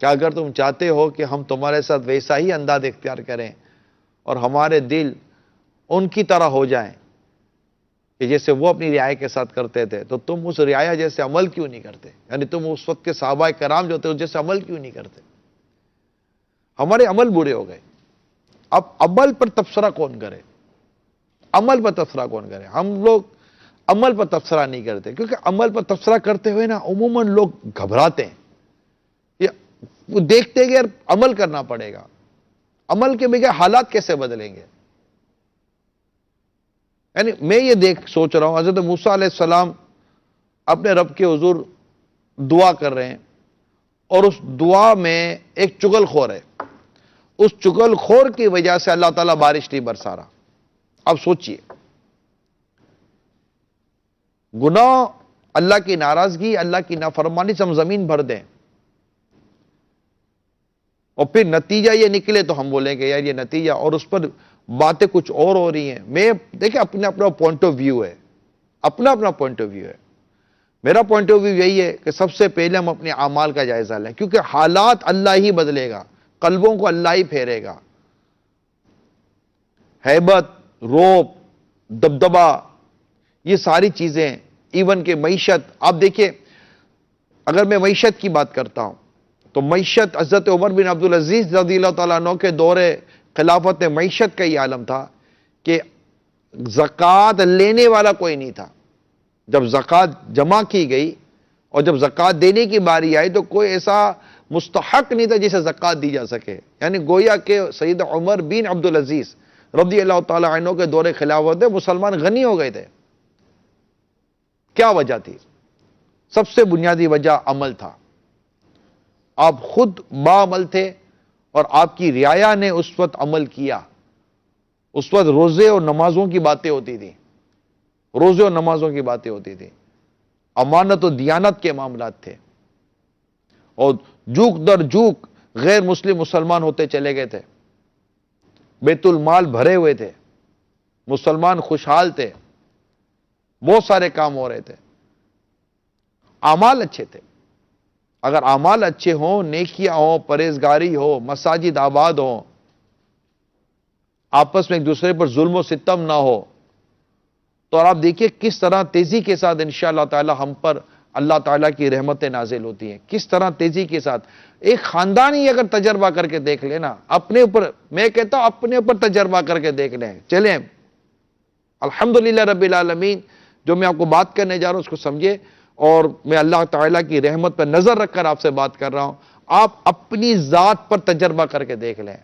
کہ اگر تم چاہتے ہو کہ ہم تمہارے ساتھ ویسا ہی انداز اختیار کریں اور ہمارے دل ان کی طرح ہو جائیں کہ جیسے وہ اپنی رعایا کے ساتھ کرتے تھے، تو تم اس رعایا جیسے عمل کیوں نہیں کرتے؟ یعنی تم اس وقت کے صحابہ کرام جو تھے اس جیسے عمل کیوں نہیں کرتے؟ ہمارے عمل برے ہو گئے۔ اب عمل پر تبصرہ کون کرے؟ عمل پر تبصرہ کون کرے؟ ہم لوگ عمل پر تبصرہ نہیں کرتے، کیونکہ عمل پر تبصرہ کرتے ہوئے نا عموماً لوگ گھبراتے ہیں، وہ دیکھتے ہیں کہ یار عمل کرنا پڑے گا، عمل کے بغیر حالات کیسے بدلیں گے؟ یعنی میں یہ سوچ رہا ہوں، حضرت موسیٰ علیہ السلام اپنے رب کے حضور دعا کر رہے ہیں، اور اس دعا میں ایک چغل خور ہے، اس چغل خور کی وجہ سے اللہ تعالیٰ بارش نہیں برسا رہا۔ اب سوچئے، گناہ، اللہ کی ناراضگی، اللہ کی نافرمانی سے ہم زمین بھر دیں، اور پھر نتیجہ یہ نکلے تو ہم بولیں گے یار یہ نتیجہ، اور اس پر باتیں کچھ اور ہو رہی ہیں۔ میں دیکھیں اپنا پوائنٹ آف ویو ہے، اپنا پوائنٹ آف ویو ہے۔ میرا پوائنٹ آف ویو یہی ہے کہ سب سے پہلے ہم اپنے اعمال کا جائزہ لیں، کیونکہ حالات اللہ ہی بدلے گا، قلبوں کو اللہ ہی پھیرے گا۔ ہیبت، روب، دبدبا، یہ ساری چیزیں، ایون کہ معیشت، آپ دیکھیں اگر میں معیشت کی بات کرتا ہوں تو معیشت حضرت عمر بن عبدالعزیز رضی اللہ تعالیٰ عنہ کے دور خلافت میں معیشت کا یہ عالم تھا کہ زکوٰۃ لینے والا کوئی نہیں تھا۔ جب زکوٰۃ جمع کی گئی اور جب زکوٰۃ دینے کی باری آئی تو کوئی ایسا مستحق نہیں تھا جسے زکوٰۃ دی جا سکے، یعنی گویا کہ سید عمر بن عبدالعزیز رضی اللہ تعالیٰ عنہ کے دور خلافت میں مسلمان غنی ہو گئے تھے۔ کیا وجہ تھی؟ سب سے بنیادی وجہ عمل تھا۔ آپ خود باعمل تھے اور آپ کی رعایا نے اس وقت عمل کیا۔ اس وقت روزے اور نمازوں کی باتیں ہوتی تھیں، روزے اور نمازوں کی باتیں ہوتی تھیں، امانت و دیانت کے معاملات تھے، اور جوک در جوک غیر مسلم مسلمان ہوتے چلے گئے تھے، بیت المال بھرے ہوئے تھے، مسلمان خوشحال تھے، بہت سارے کام ہو رہے تھے، اعمال اچھے تھے۔ اگر اعمال اچھے ہوں، نیکیاں ہوں، پرہیزگاری ہو، مساجد آباد ہوں، آپس میں ایک دوسرے پر ظلم و ستم نہ ہو، تو اور آپ دیکھیے کس طرح تیزی کے ساتھ انشاءاللہ تعالی ہم پر اللہ تعالیٰ کی رحمتیں نازل ہوتی ہیں، کس طرح تیزی کے ساتھ۔ ایک خاندان ہی اگر تجربہ کر کے دیکھ لینا، اپنے اوپر، میں کہتا ہوں اپنے اوپر تجربہ کر کے دیکھ لیں، چلیں الحمدللہ رب العالمین، جو میں آپ کو بات کرنے جا رہا ہوں اس کو سمجھے، اور میں اللہ تعالیٰ کی رحمت پر نظر رکھ کر آپ سے بات کر رہا ہوں۔ آپ اپنی ذات پر تجربہ کر کے دیکھ لیں،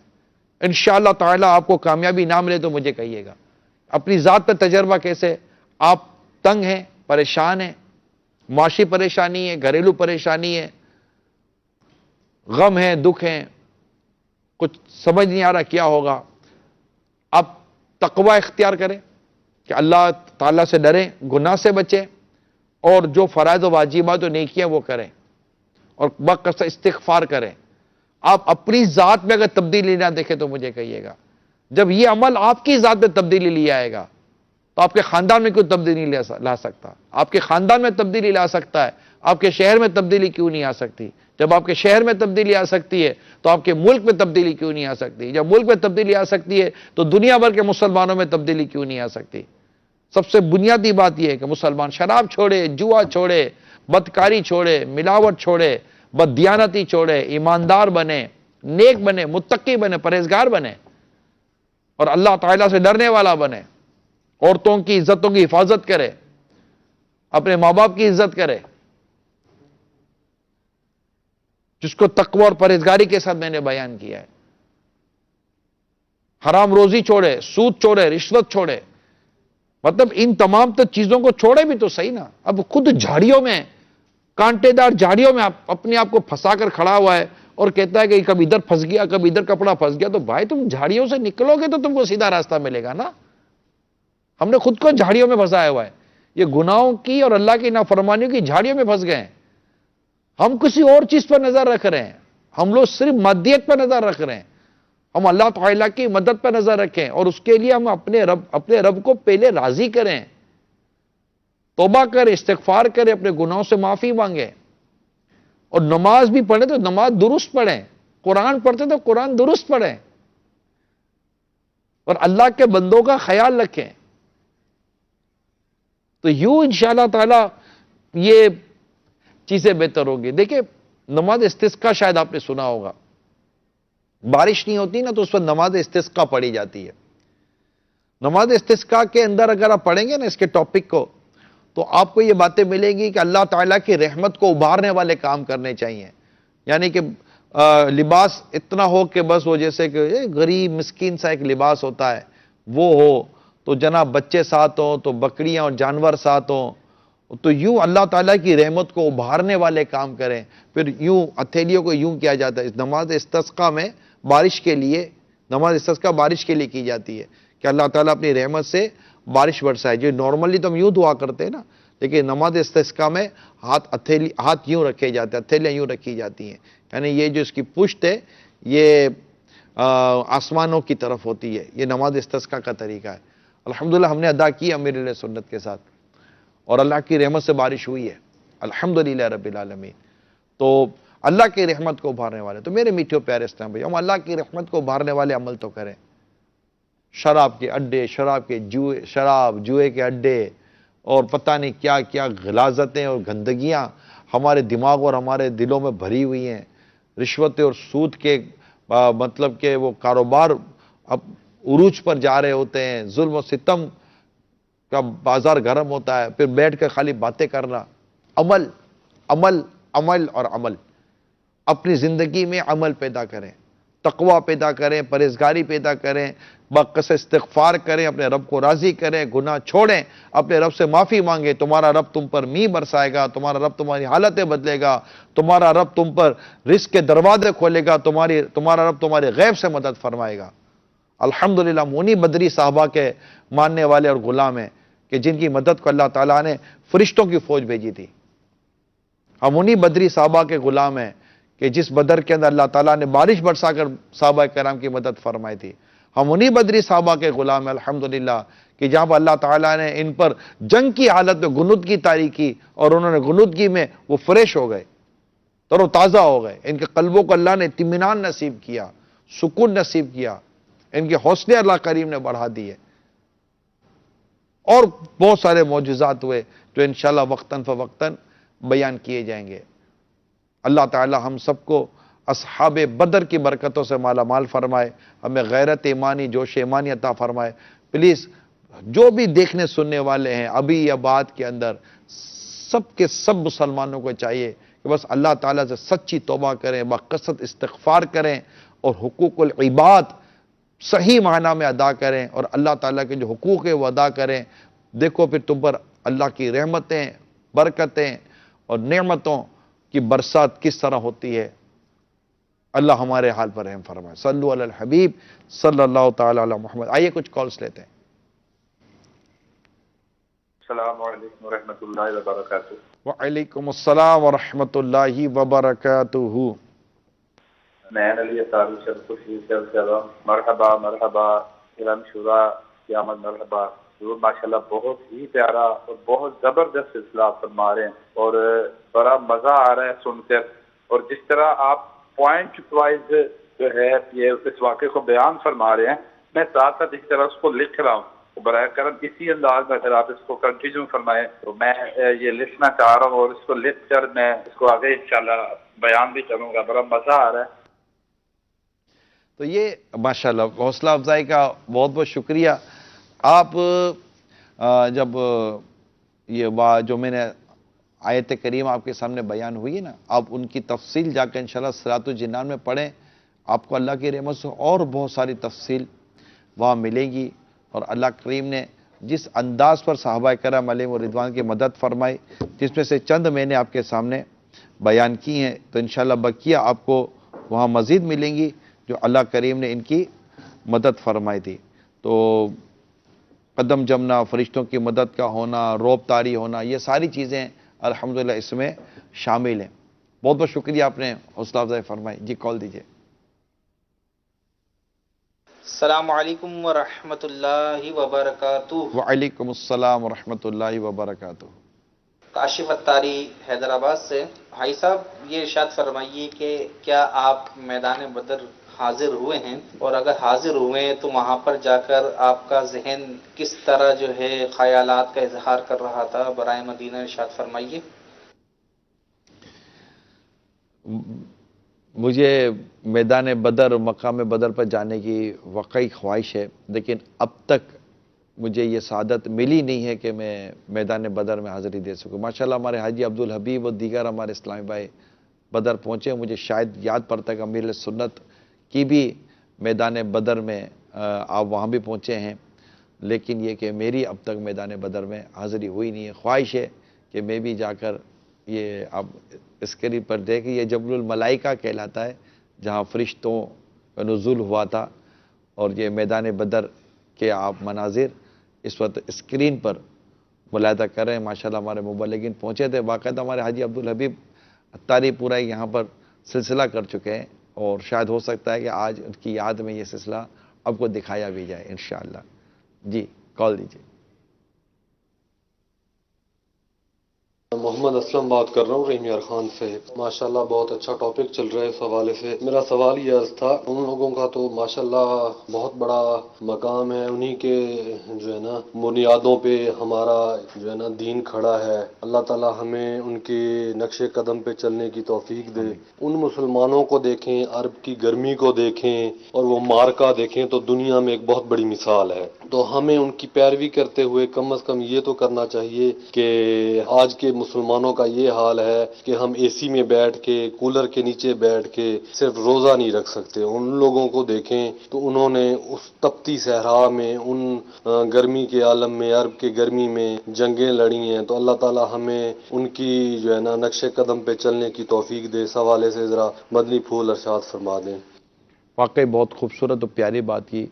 انشاءاللہ تعالیٰ آپ کو کامیابی نہ ملے تو مجھے کہیے گا۔ اپنی ذات پر تجربہ کیسے؟ آپ تنگ ہیں، پریشان ہیں، معاشی پریشانی ہے، گھریلو پریشانی ہے، غم ہے، دکھ ہے، کچھ سمجھ نہیں آ رہا کیا ہوگا، آپ تقوی اختیار کریں کہ اللہ تعالیٰ سے ڈریں، گناہ سے بچیں، اور جو فرائض و واجبات و نیکیاں وہ کریں، اور بکثرت استغفار کریں، آپ اپنی ذات میں اگر تبدیلی نہ دیکھیں تو مجھے کہیے گا. جب یہ عمل آپ کی ذات میں تبدیلی لے آئے گا تو آپ کے خاندان میں کیوں تبدیلی لا سکتا؟ آپ کے خاندان میں تبدیلی لا سکتا ہے، آپ کے شہر میں تبدیلی کیوں نہیں آ سکتی؟ جب آپ کے شہر میں تبدیلی آ سکتی ہے تو آپ کے ملک میں تبدیلی کیوں نہیں آ سکتی؟ جب ملک میں تبدیلی آ سکتی ہے تو دنیا بھر کے مسلمانوں میں تبدیلی کیوں نہیں آ سکتی؟ سب سے بنیادی بات یہ ہے کہ مسلمان شراب چھوڑے، جوا چھوڑے، بدکاری چھوڑے، ملاوٹ چھوڑے، بددیانتی چھوڑے، ایماندار بنے، نیک بنے، متقی بنے، پرہیزگار بنے اور اللہ تعالیٰ سے ڈرنے والا بنے، عورتوں کی عزتوں کی حفاظت کرے، اپنے ماں باپ کی عزت کرے، جس کو تقوی اور پرہیزگاری کے ساتھ میں نے بیان کیا ہے. حرام روزی چھوڑے، سود چھوڑے، رشوت چھوڑے، مطلب ان تمام چیزوں کو چھوڑے بھی تو صحیح نا. اب خود جھاڑیوں میں، کانٹے دار جھاڑیوں میں اپنے آپ کو پھنسا کر کھڑا ہوا ہے اور کہتا ہے کہ کبھی ادھر پھنس گیا، کبھی ادھر کپڑا پھنس گیا. تو بھائی تم جھاڑیوں سے نکلو گے تو تم کو سیدھا راستہ ملے گا نا. ہم نے خود کو جھاڑیوں میں پھنسایا ہوا ہے. یہ گناہوں کی اور اللہ کی نافرمانیوں کی جھاڑیوں میں پھنس گئے ہیں. ہم کسی اور چیز پر نظر رکھ رہے ہیں. ہم لوگ صرف مادیت پر نظر رکھ رہے ہیں. ہم اللہ تعالیٰ کی مدد پر نظر رکھیں اور اس کے لیے ہم اپنے رب کو پہلے راضی کریں، توبہ کریں، استغفار کریں، اپنے گناہوں سے معافی مانگیں. اور نماز بھی پڑھیں تو نماز درست پڑھیں، قرآن پڑھتے تو قرآن درست پڑھیں اور اللہ کے بندوں کا خیال رکھیں. تو یوں انشاءاللہ تعالی یہ چیزیں بہتر ہوگی. دیکھیں نماز استسقاء شاید آپ نے سنا ہوگا، بارش نہیں ہوتی نا تو اس پر نماز استسقاء پڑھی جاتی ہے. نماز استسقاء کے اندر اگر آپ پڑھیں گے نا اس کے ٹاپک کو تو آپ کو یہ باتیں ملیں گی کہ اللہ تعالیٰ کی رحمت کو ابھارنے والے کام کرنے چاہیے. یعنی کہ لباس اتنا ہو کہ بس وہ جیسے کہ غریب مسکین سا ایک لباس ہوتا ہے وہ ہو، تو جناب بچے ساتھ ہوں، تو بکریاں اور جانور ساتھ ہوں، تو یوں اللہ تعالیٰ کی رحمت کو ابھارنے والے کام کریں. پھر یوں ہتھیلیوں کو یوں کیا جاتا ہے. اس نماز استسقاء میں بارش کے لیے، نماز استسقاء بارش کے لیے کی جاتی ہے کہ اللہ تعالیٰ اپنی رحمت سے بارش برسائے. جو نارملی تو ہم یوں دعا کرتے ہیں نا، لیکن نماز استسقاء میں ہاتھ یوں رکھے جاتے ہیں، ہتھیلیاں یوں رکھی جاتی ہیں. یعنی یہ جو اس کی پشت ہے یہ آسمانوں کی طرف ہوتی ہے. یہ نماز استسقاء کا طریقہ ہے. الحمدللہ ہم نے ادا کی امیر علیہ سنت کے ساتھ اور اللہ کی رحمت سے بارش ہوئی ہے الحمدللہ رب العالمین. تو اللہ کی رحمت کو ابھارنے والے، تو میرے میٹھے پیارے اسلام بھائی، ہم اللہ کی رحمت کو ابھارنے والے عمل تو کریں. شراب کے اڈے، جوئے کے اڈے اور پتہ نہیں کیا کیا غلاظتیں اور گندگیاں ہمارے دماغ اور ہمارے دلوں میں بھری ہوئی ہیں. رشوتیں اور سود کے مطلب کہ وہ کاروبار اب عروج پر جا رہے ہوتے ہیں. ظلم و ستم کا بازار گرم ہوتا ہے. پھر بیٹھ کر خالی باتیں کرنا. عمل عمل عمل اور عمل. اپنی زندگی میں عمل پیدا کریں، تقوی پیدا کریں، پرہیزگاری پیدا کریں، بقص استغفار کریں، اپنے رب کو راضی کریں، گناہ چھوڑیں، اپنے رب سے معافی مانگیں. تمہارا رب تم پر میਂہ برسائے گا، تمہارا رب تمہاری حالتیں بدلے گا، تمہارا رب تم پر رزق کے دروازے کھولے گا، تمہارا رب تمہارے غیب سے مدد فرمائے گا. الحمدللہ منی بدری صحابہ کے ماننے والے اور غلام ہیں کہ جن کی مدد کو اللہ تعالیٰ نے فرشتوں کی فوج بھیجی تھی. ہم انہی بدری صحابہ کے غلام ہیں کہ جس بدر کے اندر اللہ تعالیٰ نے بارش برسا کر صحابہ کرام کی مدد فرمائی تھی. ہم انہی بدری صحابہ کے غلام ہیں الحمدللہ کہ جہاں پر اللہ تعالیٰ نے ان پر جنگ کی حالت میں غنودگی طاری کی اور انہوں نے غنودگی میں وہ فریش ہو گئے، تر و تازہ ہو گئے. ان کے قلبوں کو اللہ نے اطمینان نصیب کیا، سکون نصیب کیا. ان کے حوصلے اللہ کریم نے بڑھا دیے اور بہت سارے معجزات ہوئے جو انشاءاللہ وقتاً فوقتاً بیان کیے جائیں گے. اللہ تعالی ہم سب کو اصحاب بدر کی برکتوں سے مالا مال فرمائے، ہمیں غیرت ایمانی، جوش ایمانی عطا فرمائے. پلیز جو بھی دیکھنے سننے والے ہیں ابھی یا بعد کے اندر، سب کے سب مسلمانوں کو چاہیے کہ بس اللہ تعالیٰ سے سچی توبہ کریں، بقصد استغفار کریں اور حقوق العباد صحیح معنی میں ادا کریں اور اللہ تعالیٰ کے جو حقوق ہیں وہ ادا کریں. دیکھو پھر تم پر اللہ کی رحمتیں، برکتیں اور نعمتوں کی برسات کس طرح ہوتی ہے. اللہ ہمارے حال پر رحم فرمائے. صلو علی الحبیب صلی اللہ تعالی علی محمد. آئیے کچھ کالز لیتے ہیں. السلام علیکم ورحمۃ اللہ وبرکاتہ. وعلیکم السلام ورحمۃ اللہ وبرکاتہ. نین علی اطاری شرف الشیخ السلام مرحبا مرحبا علم شورا قیامت مرحبا ضرور ماشاءاللہ بہت ہی پیارا اور بہت زبردست سلسلہ آپ فرما رہے ہیں اور بڑا مزہ آ رہا ہے سن کر اور جس طرح آپ پوائنٹ وائز جو ہے یہ اس واقعے کو بیان فرما رہے ہیں میں ساتھ ساتھ اس طرح اس کو لکھ رہا ہوں تو برائے کرم اسی انداز میں اگر آپ اس کو کنٹینیو فرمائیں تو میں یہ لکھنا چاہ رہا ہوں اور اس کو لکھ کر میں اس کو آگے انشاءاللہ بیان بھی کروں گا بڑا مزہ آ رہا ہے تو یہ ماشاءاللہ حوصلہ افزائی کا بہت بہت شکریہ آپ جب یہ جو میں نے آیت کریم آپ کے سامنے بیان ہوئی ہے نا آپ ان کی تفصیل جا کر انشاءاللہ صراط الجنان میں پڑھیں آپ کو اللہ کی رحمت سے اور بہت ساری تفصیل وہاں ملے گی اور اللہ کریم نے جس انداز پر صحابہ کرام علیہم رضوان کی مدد فرمائی جس میں سے چند میں نے آپ کے سامنے بیان کی ہیں تو انشاءاللہ بقیہ آپ کو وہاں مزید ملیں گی جو اللہ کریم نے ان کی مدد فرمائی تھی تو قدم جمنا فرشتوں کی مدد کا ہونا روب طاری ہونا یہ ساری چیزیں الحمدللہ اس میں شامل ہیں بہت بہت شکریہ آپ نے حوصلہ افزائی فرمائی جی کال دیجئے السلام علیکم ورحمۃ اللہ وبرکاتہ وعلیکم السلام ورحمۃ اللہ وبرکاتہ کاشف اتاری حیدرآباد سے بھائی صاحب یہ ارشاد فرمائیے کہ کیا آپ میدان بدر حاضر ہوئے ہیں اور اگر حاضر ہوئے ہیں تو وہاں پر جا کر آپ کا ذہن کس طرح جو ہے خیالات کا اظہار کر رہا تھا برائے مدینہ ارشاد فرمائیے مجھے میدان بدر مقام بدر پر جانے کی واقعی خواہش ہے لیکن اب تک مجھے یہ سعادت ملی نہیں ہے کہ میں میدان بدر میں حاضری دے سکوں ماشاءاللہ ہمارے حاجی عبدالحبیب اور دیگر ہمارے اسلامی بھائی بدر پہنچے مجھے شاید یاد پڑتا ہے کہ امیر سنت کی بھی میدان بدر میں آپ وہاں بھی پہنچے ہیں لیکن یہ کہ میری اب تک میدان بدر میں حاضری ہوئی نہیں ہے خواہش ہے کہ میں بھی جا کر یہ آپ اسکرین پر دیکھیں یہ جبل الملائکہ کہلاتا ہے جہاں فرشتوں کا نزول ہوا تھا اور یہ میدان بدر کے آپ مناظر اس وقت اسکرین پر ملاحظہ کر رہے ہیں ماشاءاللہ ہمارے مبلغین پہنچے تھے باقاعدہ ہمارے حاجی عبدالحبیب اتاری پورا یہاں پر سلسلہ کر چکے ہیں اور شاید ہو سکتا ہے کہ آج ان کی یاد میں یہ سلسلہ آپ کو دکھایا بھی جائے انشاءاللہ جی کال دیجیے محمد اسلم بات کر رہا ہوں رحیم یار خان سے ماشاءاللہ بہت اچھا ٹاپک چل رہا ہے اس حوالے سے میرا سوال یہ عرض تھا ان لوگوں کا تو ماشاءاللہ بہت بڑا مقام ہے انہی کے جو ہے نا بنیادوں پہ ہمارا جو ہے نا دین کھڑا ہے اللہ تعالی ہمیں ان کے نقش قدم پہ چلنے کی توفیق دے ان مسلمانوں کو دیکھیں عرب کی گرمی کو دیکھیں اور وہ مارکا دیکھیں تو دنیا میں ایک بہت بڑی مثال ہے تو ہمیں ان کی پیروی کرتے ہوئے کم از کم یہ تو کرنا چاہیے کہ آج کے مسلمانوں کا یہ حال ہے کہ ہم اے سی میں بیٹھ کے کولر کے نیچے بیٹھ کے صرف روزہ نہیں رکھ سکتے ان لوگوں کو دیکھیں تو انہوں نے اس تپتی صحرا میں ان گرمی کے عالم میں عرب کے گرمی میں جنگیں لڑی ہیں تو اللہ تعالی ہمیں ان کی جو ہے نا نقش قدم پہ چلنے کی توفیق دے اس حوالے سے ذرا مدنی پھول ارشاد فرما دیں واقعی بہت خوبصورت اور پیاری بات کی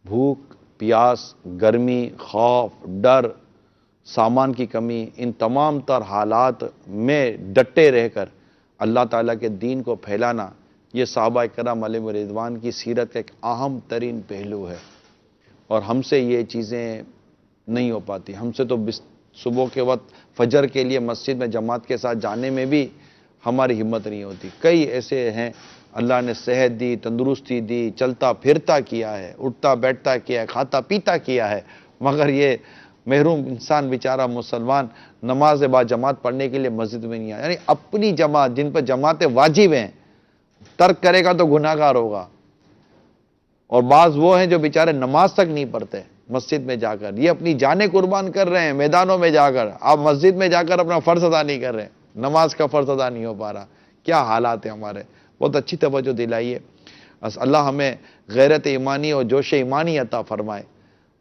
بھوک پیاس گرمی خوف ڈر سامان کی کمی ان تمام تر حالات میں ڈٹے رہ کر اللہ تعالیٰ کے دین کو پھیلانا یہ صحابہ کرام علیہ رضوان کی سیرت کا ایک اہم ترین پہلو ہے اور ہم سے یہ چیزیں نہیں ہو پاتی ہم سے تو صبح کے وقت فجر کے لیے مسجد میں جماعت کے ساتھ جانے میں بھی ہماری ہمت نہیں ہوتی کئی ایسے ہیں اللہ نے صحت دی تندرستی دی چلتا پھرتا کیا ہے اٹھتا بیٹھتا کیا ہے کھاتا پیتا کیا ہے مگر یہ محروم انسان بیچارہ مسلمان نماز با جماعت پڑھنے کے لیے مسجد میں نہیں آیا یعنی اپنی جماعت جن پر جماعتیں واجب ہیں ترک کرے گا تو گناہ گار ہوگا اور بعض وہ ہیں جو بیچارے نماز تک نہیں پڑھتے مسجد میں جا کر یہ اپنی جانیں قربان کر رہے ہیں میدانوں میں جا کر آپ مسجد میں جا کر اپنا فرض ادا نہیں کر رہے نماز کا فرض ادا نہیں ہو پا رہا کیا حالات ہیں ہمارے بہت اچھی توجہ دلائیے اللہ ہمیں غیرت ایمانی اور جوش ایمانی عطا فرمائے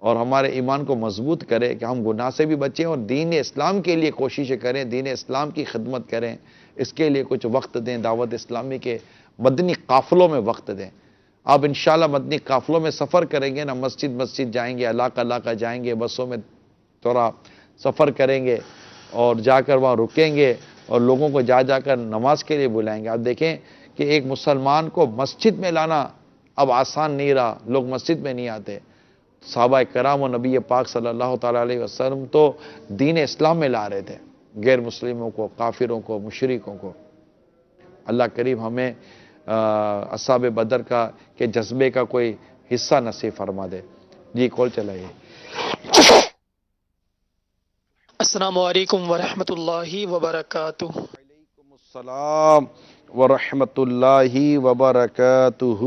اور ہمارے ایمان کو مضبوط کرے کہ ہم گناہ سے بھی بچیں اور دین اسلام کے لیے کوششیں کریں دین اسلام کی خدمت کریں اس کے لیے کچھ وقت دیں دعوت اسلامی کے مدنی قافلوں میں وقت دیں آپ انشاءاللہ مدنی قافلوں میں سفر کریں گے نا مسجد جائیں گے علاقہ جائیں گے بسوں میں تھوڑا سفر کریں گے اور جا کر وہاں رکیں گے اور لوگوں کو جا کر نماز کے لیے بلائیں گے آپ دیکھیں کہ ایک مسلمان کو مسجد میں لانا اب آسان نہیں رہا، لوگ مسجد میں نہیں آتے. صحابہ کرام و نبی پاک صلی اللہ تعالیٰ علیہ وسلم تو دین اسلام میں لا رہے تھے غیر مسلموں کو، کافروں کو، مشرکوں کو. اللہ کریم ہمیں اصحاب بدر کا کے جذبے کا کوئی حصہ نصیب فرما دے. جی کال چلائیے. السلام علیکم ورحمۃ اللہ وبرکاتہ. وعلیکم السلام ورحمۃ اللہ وبرکاتہ.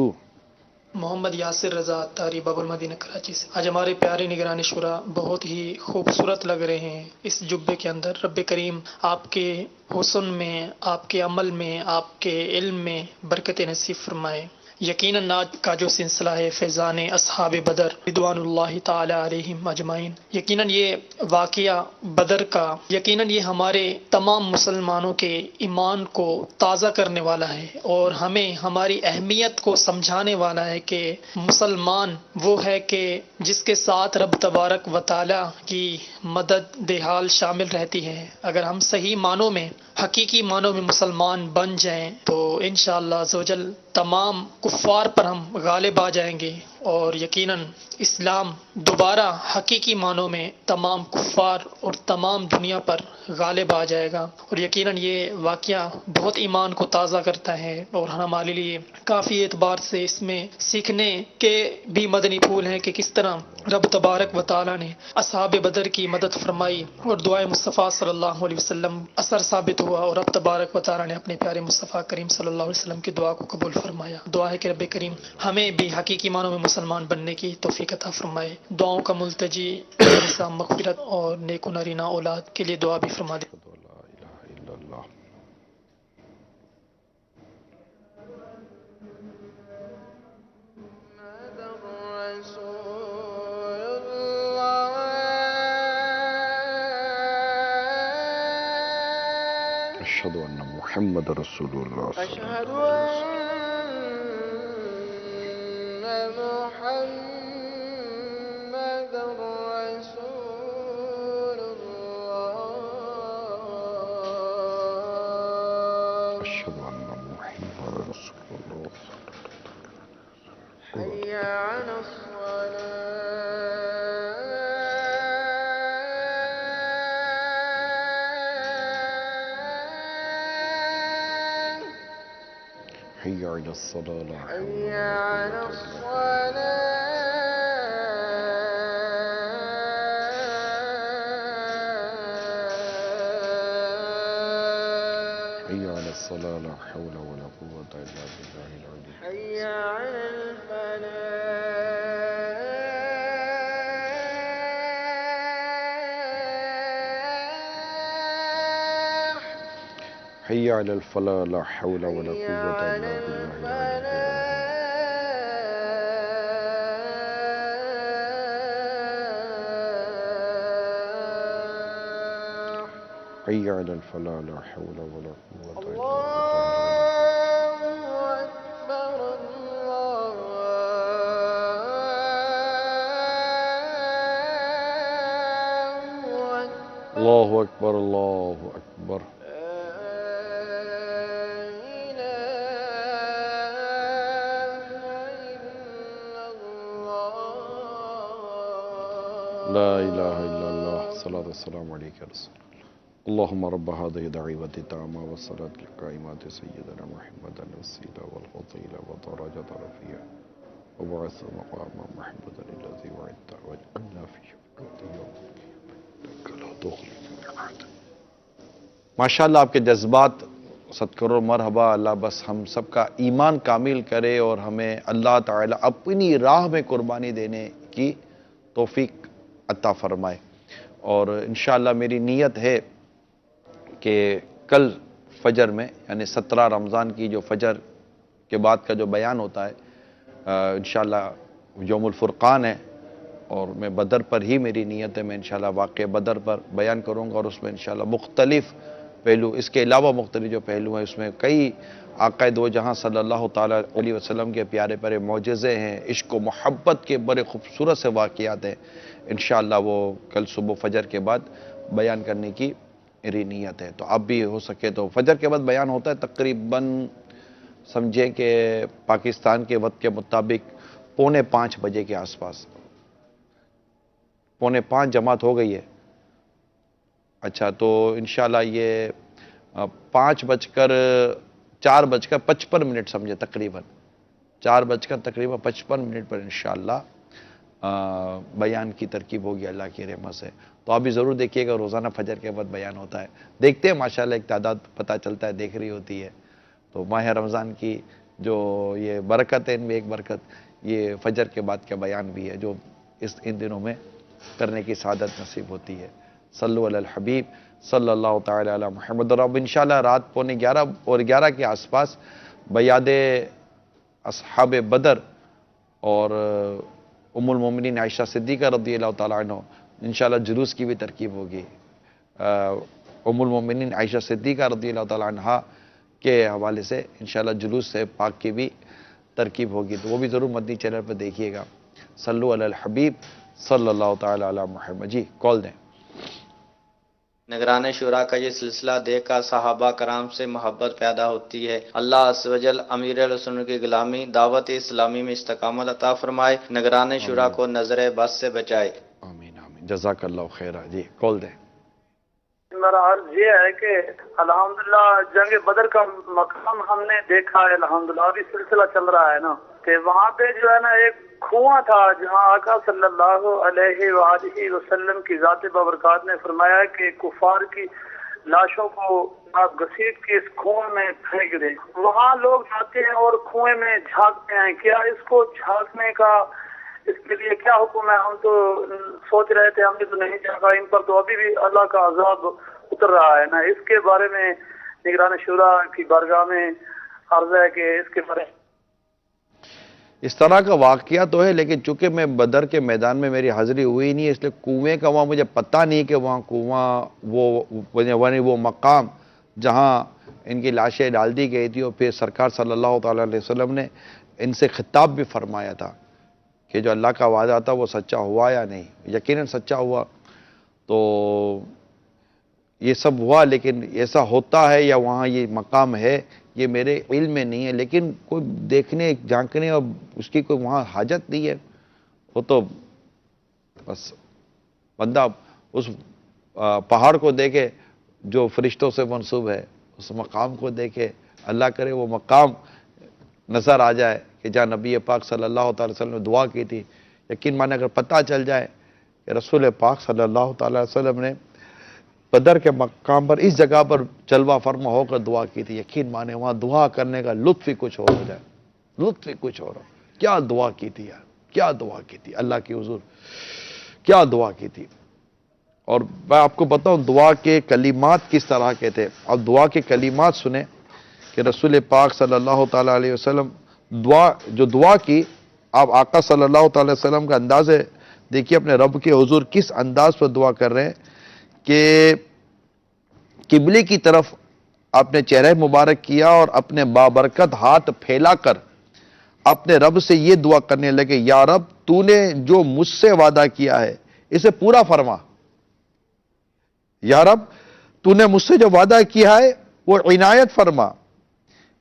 محمد یاسر رضا تاری باب المدینہ کراچی سے. آج ہمارے پیارے نگران شورا بہت ہی خوبصورت لگ رہے ہیں اس جبے کے اندر. رب کریم آپ کے حسن میں، آپ کے عمل میں، آپ کے علم میں برکت نصیب فرمائے. یقیناً آج کا جو سلسلہ ہے فیضان اصحاب بدر رضوان اللہ تعالی علیہم اجمعین، یقیناً یہ واقعہ بدر کا یقیناً یہ ہمارے تمام مسلمانوں کے ایمان کو تازہ کرنے والا ہے اور ہمیں ہماری اہمیت کو سمجھانے والا ہے کہ مسلمان وہ ہے کہ جس کے ساتھ رب تبارک و تعالی کی مدد دہال شامل رہتی ہے. اگر ہم صحیح معنوں میں، حقیقی معنوں میں مسلمان بن جائیں تو انشاءاللہ عزوجل تمام کفار پر ہم غالب آ جائیں گے اور یقیناً اسلام دوبارہ حقیقی معنوں میں تمام کفار اور تمام دنیا پر غالب آ جائے گا. اور یقیناً یہ واقعہ بہت ایمان کو تازہ کرتا ہے اور ہمارے لیے کافی اعتبار سے اس میں سیکھنے کے بھی مدنی پھول ہیں کہ کس طرح رب تبارک و تعالی نے اصحاب بدر کی مدد فرمائی اور دعائے مصطفیٰ صلی اللہ علیہ وسلم اثر ثابت ہوا اور رب تبارک و تعالی نے اپنے پیارے مصطفیٰ کریم صلی اللہ علیہ وسلم کی دعا کو قبول فرمایا. دعا ہے کہ رب کریم ہمیں بھی حقیقی معنوں میں مسلمان بننے کی توفیق عطا فرمائے. دعاؤں کا ملتجی مغفرت اور نیک و نرینہ اولاد کے لیے دعا بھی فرما دے. لا الہ الا اللہ. اشہد ان محمد رسول اللہ صلی اللہ علیہ وسلم. اشہد ان محمد رسول اللہ صلی اللہ علیہ وسلم. حي على الصلاة لا حول ولا قوة إلا بالله. حي على الصلاة لا حول ولا قوة إلا بالله العلي. حي على حي على الفلاح لا حول ولا قوة إلا بالله العلي. حي على الفلاح لا حول ولا قوة إلا بالله. الله أكبر الله أكبر. لا إله إلا الله. الصلاة والسلام عليك يا رسول الله. اللهم رب هذه دعوة التامة والصلاة القائمة سيدنا محمدا الوسيلة والفضيلة ودرجة رفيعة وبعث مقاما محمودا الذي وعدته واجعلنا في شفاعته يوم القيامة لا تخلف الميعاد. ماشاءاللہ آپ کے جذبات صد کرو مرحبا. اللہ بس ہم سب کا ایمان کامل کرے اور ہمیں اللہ تعالی اپنی راہ میں قربانی دینے کی توفیق عطا فرمائے. اور انشاءاللہ میری نیت ہے کہ کل فجر میں یعنی 17 رمضان کی جو فجر کے بعد کا جو بیان ہوتا ہے انشاءاللہ یوم الفرقان ہے اور میں بدر پر ہی میری نیت ہے. میں انشاءاللہ واقع بدر پر بیان کروں گا اور اس میں انشاءاللہ مختلف پہلو، اس کے علاوہ مختلف جو پہلو ہیں اس میں کئی آقا دو جہاں صلی اللہ تعالیٰ علیہ وسلم کے پیارے پیارے معجزے ہیں، عشق و محبت کے بڑے خوبصورت سے واقعات ہیں. انشاءاللہ وہ کل صبح فجر کے بعد بیان کرنے کی میری نیت ہے. تو اب بھی ہو سکے تو فجر کے بعد بیان ہوتا ہے تقریباً سمجھیں کہ پاکستان کے وقت کے مطابق 4:45 بجے کے آس پاس 4:45 جماعت ہو گئی ہے. اچھا تو انشاءاللہ یہ 4:55 سمجھے تقریباً 4:55 پر انشاءاللہ بیان کی ترکیب ہوگی اللہ کی رحمت سے. تو آپ بھی ضرور دیکھیے گا، روزانہ فجر کے بعد بیان ہوتا ہے. دیکھتے ہیں ماشاءاللہ ایک تعداد پتہ چلتا ہے، دیکھ رہی ہوتی ہے. تو ماہ رمضان کی جو یہ برکت ہے، ان میں ایک برکت یہ فجر کے بعد کا بیان بھی ہے جو ان دنوں میں کرنے کی سعادت نصیب ہوتی ہے. صلو علی الحبیب صلی اللہ تعالی علی محمد. اور اب انشاءاللہ رات 11:15 اور 11 کے آس پاس بیاد اصحاب بدر اور ام المومنین عائشہ صدیقہ رضی اللہ تعالیٰ عنہ انشاءاللہ جلوس کی بھی ترکیب ہوگی. ام المومنین عائشہ صدیقہ رضی اللہ تعالیٰ عنہ کے حوالے سے انشاءاللہ جلوس سے پاک کی بھی ترکیب ہوگی. تو وہ بھی ضرور مدنی چینل پر دیکھیے گا. صلو علی الحبیب صلی اللہ تعالی علی محمد. جی کال دیں. نگران شورا کا یہ سلسلہ دیکھ کر صحابہ کرام سے محبت پیدا ہوتی ہے. اللہ عز و جل امیر علیہ السنت کی غلامی دعوت اسلامی میں استقامت عطا فرمائے. نگران شورا کو نظر بد سے بچائے. آمین آمین. جزاک اللہ خیر. جی کال دیں. میرا عرض یہ ہے کہ الحمدللہ جنگ بدر کا مقام ہم نے دیکھا ہے. الحمدللہ ابھی سلسلہ چل رہا ہے نا کہ وہاں پہ جو ہے نا ایک کنواں تھا جہاں آقا صلی اللہ علیہ وآلہ وسلم کی ذات بابرکات نے فرمایا کہ کفار کی لاشوں کو آپ گھسیٹ کے اس کنویں میں پھینک دیں. وہاں لوگ جاتے ہیں اور کنویں میں جھانکتے ہیں. کیا اس کو جھانکنے کا اس کے لیے کیا حکم ہے؟ ہم تو سوچ رہے تھے، ہم نے تو نہیں جھانکا. ان پر تو ابھی بھی اللہ کا عذاب اتر رہا ہے نا. اس کے بارے میں نگران شورا کی بارگاہ میں عرض ہے کہ اس کے بارے اس طرح کا واقعہ تو ہے، لیکن چونکہ میں بدر کے میدان میں میری حاضری ہوئی نہیں ہے، اس لیے کنویں کا وہاں مجھے پتہ نہیں کہ وہاں کنواں وہ مقام جہاں ان کی لاشیں ڈال دی گئی تھی. اور پھر سرکار صلی اللہ تعالیٰ علیہ وسلم نے ان سے خطاب بھی فرمایا تھا کہ جو اللہ کا وعدہ تھا وہ سچا ہوا یا نہیں. یقیناً سچا ہوا. تو یہ سب ہوا، لیکن ایسا ہوتا ہے یا وہاں یہ مقام ہے یہ میرے علم میں نہیں ہے. لیکن کوئی دیکھنے جھانکنے اور اس کی کوئی وہاں حاجت نہیں ہے. وہ تو بس بندہ اس پہاڑ کو دیکھے جو فرشتوں سے منسوب ہے، اس مقام کو دیکھے. اللہ کرے وہ مقام نظر آ جائے کہ جہاں نبی پاک صلی اللہ تعالی وسلم نے دعا کی تھی. یقین مانے اگر پتہ چل جائے کہ رسول پاک صلی اللہ تعالی وسلم نے بدر کے مقام پر اس جگہ پر جلوہ فرما ہو کر دعا کی تھی، یقین مانے وہاں دعا کرنے کا لطف ہی کچھ اور ہو جائے. لطف ہی کچھ اور ہو. کیا دعا کی تھی یار، کیا دعا کی تھی اللہ کی حضور، کیا دعا کی تھی. اور میں آپ کو بتاؤں دعا کے کلمات کس طرح کے تھے. اب دعا کے کلمات سنیں کہ رسول پاک صلی اللہ تعالیٰ علیہ وسلم دعا کی. آپ آقا صلی اللہ تعالی وسلم کا انداز ہے، دیکھیے اپنے رب کے حضور کس انداز پر دعا کر رہے ہیں کہ قبلے کی طرف اپنے چہرہ مبارک کیا اور اپنے بابرکت ہاتھ پھیلا کر اپنے رب سے یہ دعا کرنے لگے، یا رب تو نے جو مجھ سے وعدہ کیا ہے اسے پورا فرما. یا رب تو نے مجھ سے جو وعدہ کیا ہے وہ عنایت فرما.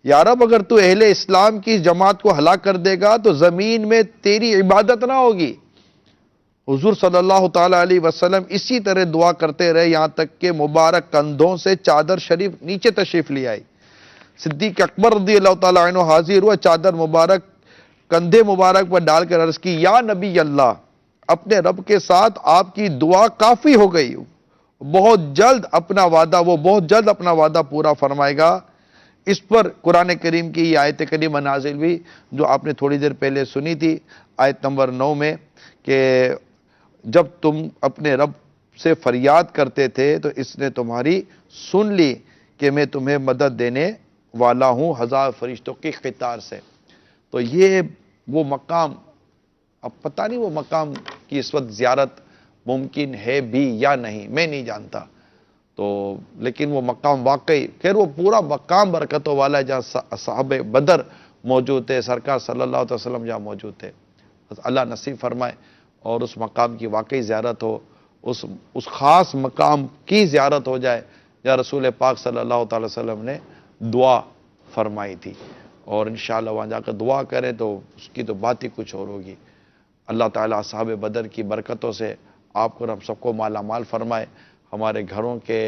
یا رب اگر تو اہل اسلام کی جماعت کو ہلاک کر دے گا تو زمین میں تیری عبادت نہ ہوگی. حضور صلی اللہ تعالیٰ علیہ وسلم اسی طرح دعا کرتے رہے یہاں تک کہ مبارک کندھوں سے چادر شریف نیچے تشریف لے آئی. صدیق اکبر رضی اللہ تعالیٰ عنہ حاضر ہوا، چادر مبارک کندھے مبارک پر ڈال کر عرض کی، یا نبی اللہ اپنے رب کے ساتھ آپ کی دعا کافی ہو گئی، بہت جلد اپنا وعدہ پورا فرمائے گا. اس پر قرآن کریم کی یہ آیت کریمہ نازل ہوئی جو آپ نے تھوڑی دیر پہلے سنی تھی، آیت نمبر 9 میں، کہ جب تم اپنے رب سے فریاد کرتے تھے تو اس نے تمہاری سن لی کہ میں تمہیں مدد دینے والا ہوں 1000 فرشتوں کی قطار سے. تو یہ وہ مقام، اب پتہ نہیں وہ مقام کی اس وقت زیارت ممکن ہے بھی یا نہیں، میں نہیں جانتا. تو لیکن وہ مقام واقعی خیر وہ پورا مقام برکتوں والا ہے جہاں اصحاب بدر موجود تھے، سرکار صلی اللہ علیہ وسلم جہاں موجود تھے. اللہ نصیب فرمائے اور اس مقام کی واقعی زیارت ہو، اس خاص مقام کی زیارت ہو جائے جہاں رسول پاک صلی اللہ تعالی وسلم نے دعا فرمائی تھی. اور انشاءاللہ وہاں جا کر دعا کریں تو اس کی تو بات ہی کچھ اور ہوگی. اللہ تعالیٰ اصحاب بدر کی برکتوں سے آپ کو اور ہم سب کو مالا مال فرمائے. ہمارے گھروں کے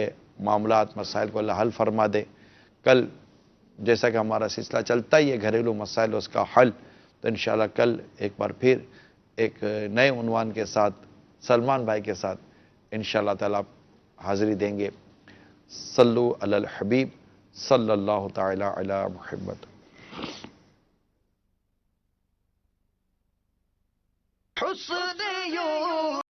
معاملات مسائل کو اللہ حل فرما دے. کل جیسا کہ ہمارا سلسلہ چلتا ہی ہے گھریلو مسائل اس کا حل، تو انشاءاللہ کل ایک بار پھر ایک نئے عنوان کے ساتھ سلمان بھائی کے ساتھ انشاءاللہ تعالیٰ حاضری دیں گے. صلو علی الحبیب صلی اللہ تعالی علی محمد. حسن یوں